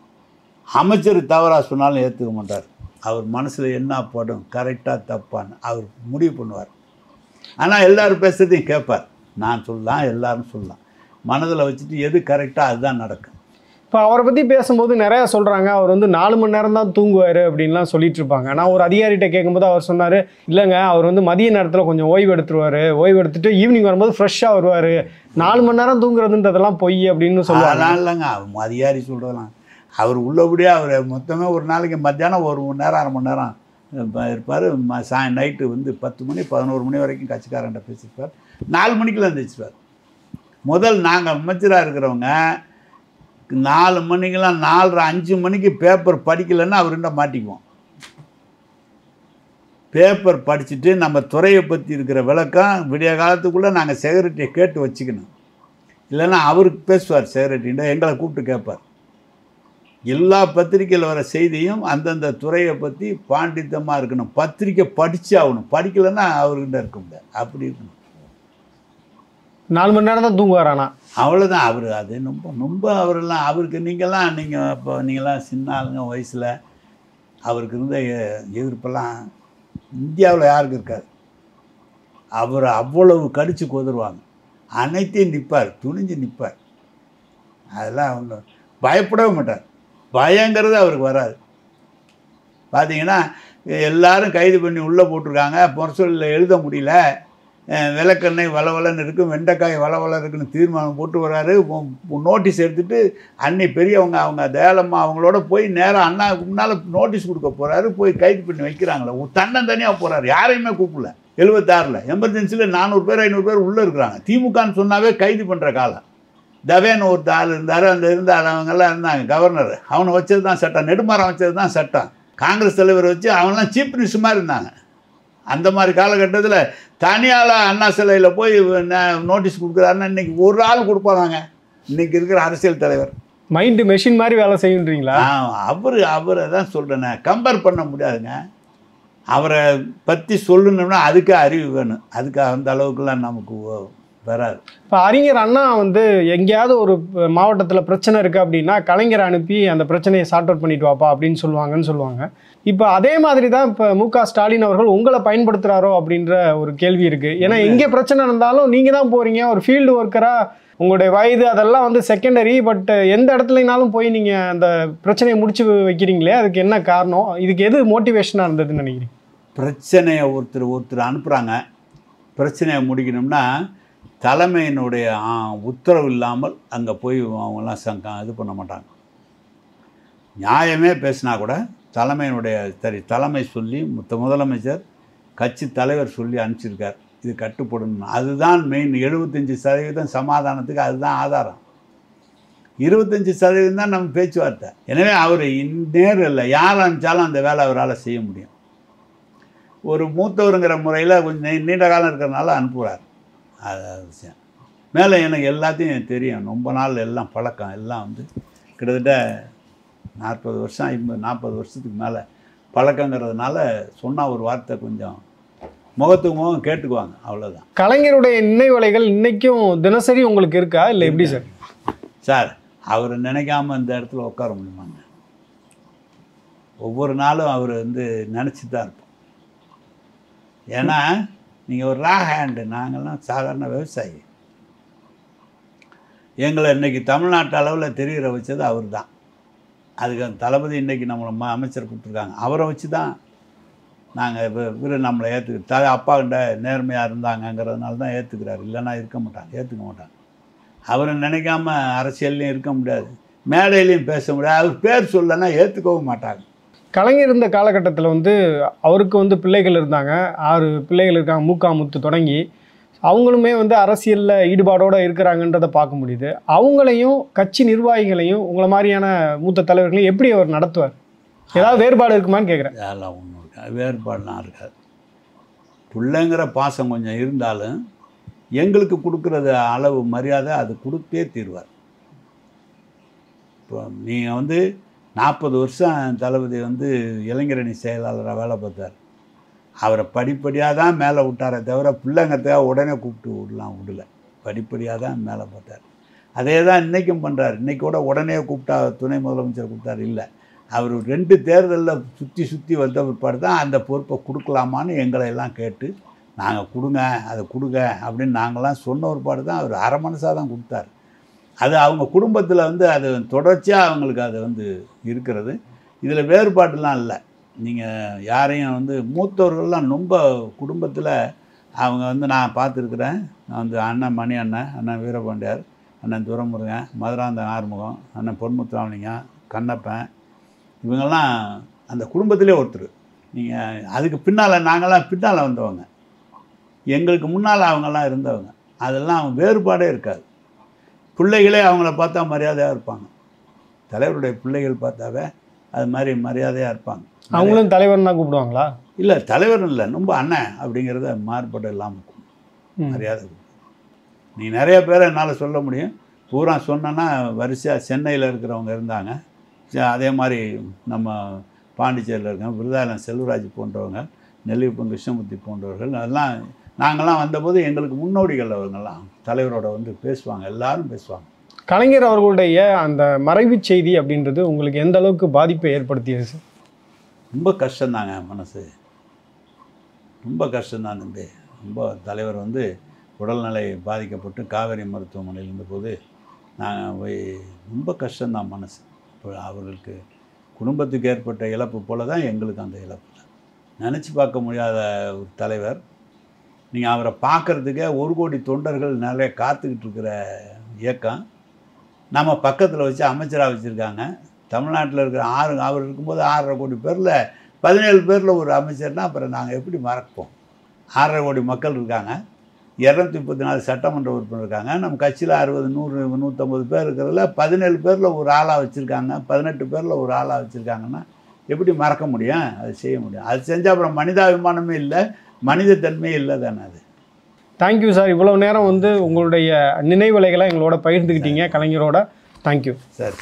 அமைச்சர் தவறாக சொன்னாலும் ஏற்றுக்க மாட்டார். அவர் மனசில் என்ன படும், கரெக்டாக தப்பான்னு அவர் முடிவு பண்ணுவார். ஆனால் எல்லோரும் பேசுகிறதையும் கேட்பார். நான் சொல்லலாம், எல்லோரும் சொல்லலாம், மனதில் வச்சுட்டு எது கரெக்டாக அதுதான் நடக்கும். இப்போ அவரை பற்றி பேசும்போது நிறையா சொல்கிறாங்க, அவர் வந்து 4 மணி நேரம் தான் தூங்குவார் அப்படின்லாம் சொல்லிட்டு இருப்பாங்க. நான் ஒரு அதிகாரிகிட்ட கேட்கும்போது அவர் சொன்னார், இல்லைங்க அவர் வந்து மதிய நேரத்தில் கொஞ்சம் ஓய்வு எடுத்துருவார், ஓய்வு எடுத்துட்டு ஈவினிங் வரும்போது ஃப்ரெஷ்ஷாக வருவார், 4 மணி நேரம் தூங்குறதுன்றதெல்லாம் பொய் அப்படின்னு சொல்லுவாங்க. அதெல்லாம் இல்லைங்க, அதிகாரி சொல்கிறதெல்லாம். அவர் உள்ளபடியே அவர் மொத்தமே ஒரு நாளைக்கு மத்தியானம் 1 மணி நேரம் 1/2 மணி நேரம் இருப்பார். நைட்டு வந்து 10 மணி 11 மணி வரைக்கும் கட்சிக்காரன்ட்ட பேசியிருப்பார். 4 மணிக்கெலாம் எழுந்திரிச்சிருவார். முதல் நாங்கள் அமைச்சராக இருக்கிறவங்க 4 மணிக்கெல்லாம் 4:30 5 மணிக்கு பேப்பர் படிக்கலைன்னா அவர்கிட்ட மாட்டிக்குவோம். பேப்பர் படிச்சுட்டு நம்ம துறையை பற்றி இருக்கிற விளக்கம் விடிய காலத்துக்குள்ளே நாங்கள் செக்ரட்டரியை கேட்டு வச்சுக்கணும். இல்லைன்னா அவருக்கு பேசுவார் செக்ரட்டரின்ட்டு, எங்களை கூப்பிட்டு கேட்பார். எல்லா பத்திரிக்கையில் வர செய்தியும் அந்தந்த துறையை பற்றி பாண்டித்தமாக இருக்கணும். பத்திரிக்கை படித்து ஆகணும், படிக்கலைன்னா அவர்கிட்ட இருக்க முடியாது. அப்படி இருக்கணும். 4 மணி நேரம் தான் தூங்குவாரானா? அவ்வளோதான். அவர் அது ரொம்ப அவரெல்லாம் அவருக்கு நீங்கள் இப்போ நீங்களாம் சின்ன ஆளுங்க வயசில் அவருக்கு இருந்த எதிர்ப்பெல்லாம் இந்தியாவில் யாருக்கு இருக்காது. அவர் அவ்வளவு கடித்து கொதருவாங்க. அனைத்தையும் நிற்பார், துணிஞ்சு நிற்பார். அதெல்லாம் ஒன்றும் பயப்படவே மாட்டார். பயங்கிறது அவருக்கு வராது. பார்த்தீங்கன்னா எல்லாரும் கைது பண்ணி உள்ளே போட்டிருக்காங்க. முரசொலியில் எழுத முடியல, விளக்கெண்ணெய் வளவலன்னு இருக்கும், வெண்டைக்காய் வளவல இருக்குன்னு தீர்மானம் போட்டு வர்றாரு. நோட்டீஸ் எடுத்துகிட்டு அன்னை பெரியவங்க அவங்க தயாளம்மா அவங்களோட போய் நேராக அண்ணாவுக்கு முன்னால் நோட்டீஸ் கொடுக்க போகிறாரு. போய் கைது பண்ணி வைக்கிறாங்களே, தன்னந்தனியாக போகிறாரு, யாரையுமே கூப்பிடல. 76ல் எமர்ஜென்சியில் 400 பேர் 500 பேர் உள்ளே இருக்கிறாங்க. திமுகன்னு சொன்னாவே கைது பண்ணுற காலம். தவேன்னு ஒரு ஆள் இருந்தார், அந்த அவங்கெல்லாம் இருந்தாங்க கவர்னர், அவனை வச்சது தான் சட்டம். நெடுமாறம் வச்சது தான் சட்டம். காங்கிரஸ் தலைவர் வச்சு அவங்களாம் சீஃப் மினிஸ்டர் மாதிரி இருந்தாங்க. அந்த மாதிரி காலகட்டத்தில் தனியால் அண்ணா சிலையில் போய் நோட்டீஸ் கொடுக்குறாருன்னா இன்றைக்கி ஒரு ஆள் கொடுப்பாங்க. இன்றைக்கி இருக்கிற அரசியல் தலைவர் மைண்டு மெஷின் மாதிரி வேலை செய்யுன்றீங்களா? அவரை தான் சொல்கிறேனே, கம்பேர் பண்ண முடியாதுங்க. அவரை பற்றி சொல்லணும்னா அதுக்கு அறிவு வேணும். அதுக்கு அந்த அளவுக்குலாம் நமக்கு வராது. இப்போ அறிஞர் அண்ணா வந்து எங்கேயாவது ஒரு மாவட்டத்தில் பிரச்சனை இருக்குது அப்படின்னா கலைஞரை அனுப்பி அந்த பிரச்சனையை சார்ட் அவுட் பண்ணிட்டு வாப்பா அப்படின்னு சொல்லுவாங்க. இப்போ அதே மாதிரி தான் இப்போ மு.க. ஸ்டாலின் அவர்கள் உங்களை பயன்படுத்துகிறாரோ அப்படின்ற ஒரு கேள்வி இருக்குது. ஏன்னா எங்கே பிரச்சனை இருந்தாலும் நீங்கள் தான் போகிறீங்க, ஒரு ஃபீல்டு ஒர்க்கராக உங்களுடைய வயது அதெல்லாம் வந்து செகண்டரி. பட் எந்த இடத்துலனாலும் போய் நீங்கள் அந்த பிரச்சனையை முடிச்சு வைக்கிறீங்களே, அதுக்கு என்ன காரணம்? இதுக்கு எது மோட்டிவேஷனாக இருந்ததுன்னு நினைக்கிறீங்க? பிரச்சனையை ஒருத்தர் அனுப்புகிறாங்க. பிரச்சனையை முடிக்கணும்னா தலைமையினுடைய உத்தரவு இல்லாமல் அங்கே போய் அவங்களாம் இது பண்ண மாட்டாங்க. நியாயமே பேசினா கூட தலைமையினுடைய தலைமை சொல்லி முதலமைச்சர் கட்சி தலைவர் சொல்லி அனுப்பிச்சிருக்கார், இது கட்டுப்படணும். அதுதான் மெயின். 75% சமாதானத்துக்கு அதுதான் ஆதாரம். 25% தான் நம்ம பேச்சுவார்த்தை. எனவே அவர் நேரம் இல்லை, யார் அனுப்பிச்சாலும் அந்த வேலை அவரால் செய்ய முடியும். ஒரு மூத்தவருங்கிற முறையில் கொஞ்சம் நீண்ட காலம் இருக்கிறதுனால அனுப்புகிறார். அது விஷயம். மேலே எனக்கு எல்லாத்தையும் தெரியும், ரொம்ப நாள் எல்லாம் பழக்கம். எல்லாம் வந்து கிட்டத்தட்ட 40 வருஷம் 40 வருஷத்துக்கு மேலே பழக்கங்கிறதுனால சொன்னால் ஒரு வார்த்தை கொஞ்சம் முகத்துக்கு முகம் கேட்டுக்குவாங்க, அவ்வளோதான். கலைஞருடைய நினைவலைகள் இன்றைக்கும் தினசரி உங்களுக்கு இருக்கா இல்லை எப்படி சார்? சார் அவர் நினைக்காம இந்த இடத்துல உட்கார முடியுமாங்க? ஒவ்வொரு நாளும் அவர் வந்து நினச்சி தான் இருப்போம். ஏன்னா நீங்கள் ஒரு ரா ஹேண்டு, நாங்கள்லாம் சாதாரண விவசாயி. எங்களை இன்றைக்கி தமிழ்நாட்டு அளவில் தெரிகிற வச்சது அவர் தான். அதுக்கு அந்த தளபதி இன்றைக்கி நம்மளை அமைச்சர் கொடுத்துருக்காங்க. அவரை வச்சு தான் நாங்கள் இவர் நம்மளை அப்பாக்கிட்ட நேர்மையாக இருந்தாங்கங்கிறதுனால தான் ஏற்றுக்கிறாரு. இல்லைன்னா ஏற்றுக்க மாட்டாங்க. அவரை நினைக்காம அரசியல்லையும் இருக்க முடியாது, மேடையிலையும் பேச முடியாது. அவர் பேர் சொல்லனா ஏற்றுக்கவும் மாட்டாங்க. கலைஞர் இருந்த காலகட்டத்தில் வந்து அவருக்கு வந்து பிள்ளைகள் இருந்தாங்க, 6 பிள்ளைகள் இருக்காங்க. மு.க. முத்து தொடங்கி அவங்களுமே வந்து அரசியலில் ஈடுபாடோடு இருக்கிறாங்கன்றதை பார்க்க முடியுது. அவங்களையும் கட்சி நிர்வாகிகளையும் உங்களை மாதிரியான மூத்த தலைவர்களையும் எப்படி அவர் நடத்துவார்? ஏதாவது வேறுபாடு இருக்குமான்னு கேட்குறேன். அதெல்லாம் ஒன்றும் இருக்காது, வேறுபாடுலாம் இருக்காது. பிள்ளைங்கிற பாசம் கொஞ்சம் இருந்தாலும் எங்களுக்கு கொடுக்குறது அளவு மரியாதை அது கொடுத்தே தீர்வார். இப்போ நீங்கள் வந்து 40 வருஷம் தளபதி வந்து இளைஞரணி செயலாளராக வேலை பார்த்தார். அவரை படிப்படியாக தான் மேலே விட்டாரே தவிர பிள்ளைங்கிறதுக்காக உடனே கூப்பிட்டு விடல. படிப்படியாக தான் மேலே பார்த்தார். அதே தான் இன்றைக்கும் பண்ணுறார். இன்றைக்கி கூட உடனே கூப்பிட்டா துணை முதலமைச்சர் கொடுத்தார் இல்லை. அவர் 2 தேர்தலில் சுற்றி வந்த பிற்பாடு தான் அந்த பொறுப்பை கொடுக்கலாமான்னு எங்களை எல்லாம் கேட்டு நாங்கள் கொடுங்க அதை கொடுங்க அப்படின்னு நாங்களாம் சொன்ன ஒரு பாடு தான் அவர் அரை மனசாக தான் கொடுத்தார். அது அவங்க குடும்பத்தில் வந்து அது தொடர்ச்சியாக அவங்களுக்கு அது வந்து இருக்கிறது. இதில் வேறுபாடுலாம் இல்லை. நீங்கள் யாரையும் வந்து மூத்தவர்கள்லாம் ரொம்ப குடும்பத்தில் அவங்க வந்து நான் பார்த்துருக்குறேன். நான் வந்து அண்ணன் மணி அண்ணன், அண்ணன் வீரபாண்டியார், அண்ணன் துரைமுருகன், மதுராந்தகன் ஆறுமுகம், அண்ணன் பொன்முத்துராமலிங்கம், கண்ணப்பன், இவங்கெல்லாம் அந்த குடும்பத்திலே ஒருத்தர். நீங்கள் அதுக்கு பின்னால் நாங்கள்லாம் பின்னால் வந்தவங்க, எங்களுக்கு முன்னால் அவங்கெல்லாம் இருந்தவங்க. அதெல்லாம் வேறுபாடே இருக்காது. பிள்ளைகளே அவங்கள பார்த்தா மரியாதையாக இருப்பாங்க. தலைவருடைய பிள்ளைகள் பார்த்தாவே அது மாதிரி மரியாதையாக இருப்பாங்க. அவங்களும் தலைவர் தான் கூப்பிடுவாங்களா? இல்லை, தலைவர் இல்லை, ரொம்ப அண்ணன் அப்படிங்கிறத மாறுபாடு இல்லாமல் மரியாதை. நீ நிறைய பேரை என்னால் சொல்ல முடியும். பூரா சொன்னேன்னா வரிசையாக சென்னையில் இருக்கிறவங்க இருந்தாங்க. அதே மாதிரி நம்ம பாண்டிச்சேரியில் இருக்காங்க, விருதாலயம் செல்வராஜ் போன்றவங்க, நெல்லிக்குப்பம் கிருஷ்ணமூர்த்தி போன்றவர்கள். அதெல்லாம் நாங்கள்லாம் வந்தபோது எங்களுக்கு முன்னோடிகள் அவங்கெல்லாம் தலைவரோட வந்து பேசுவாங்க, எல்லாரும் பேசுவாங்க. கலைஞர் அவர்களுடைய அந்த மறைவு செய்தி அப்படின்றது உங்களுக்கு எந்த அளவுக்கு பாதிப்பை ஏற்படுத்தியது சார்? ரொம்ப கஷ்டம்தாங்க, மனசு ரொம்ப கஷ்டம்தான் தம்பி. ரொம்ப தலைவர் வந்து உடல்நிலை பாதிக்கப்பட்டு காவேரி மருத்துவமனையில் இருந்தபோது நாங்கள் போய் ரொம்ப கஷ்டம்தான் மனசு. இப்போ அவர்களுக்கு குடும்பத்துக்கு ஏற்பட்ட இழப்பு போல தான் எங்களுக்கு அந்த இழப்பு தான். நினச்சி பார்க்க முடியாத ஒரு தலைவர். நீங்கள் அவரை பார்க்குறதுக்கே 1 கோடி தொண்டர்கள் நிறைய காத்துக்கிட்டு இருக்கிற இயக்கம் நம்ம பக்கத்தில் வச்சு அமைச்சராக வச்சுருக்காங்க. தமிழ்நாட்டில் இருக்கிற அவர் இருக்கும்போது 6.5 கோடி பேரில் 17 பேரில் ஒரு அமைச்சர்னால் அப்புறம் நாங்கள் எப்படி மறப்போம்? 6.5 கோடி மக்கள் இருக்காங்க, 234 சட்டமன்ற உறுப்பினர் இருக்காங்க. நம்ம கட்சியில் 60, 100, 150 பேர் இருக்கிறதுல 17 பேரில் ஒரு ஆளாக வச்சுருக்காங்க, 18 பேரில் ஒரு ஆளாக வச்சுருக்காங்கன்னா எப்படி மறக்க முடியும்? அது செய்ய முடியும். அது செஞ்சால் அப்புறம் மனிதாபிமானமே இல்லை, மனித தன்மையே இல்லை தானே அது. Thank you sir. இவ்வளோ நேரம் வந்து உங்களுடைய நினைவலைகளை எங்களோட பகிர்ந்துக்கிட்டீங்க கலைஞரோட. Thank you sir.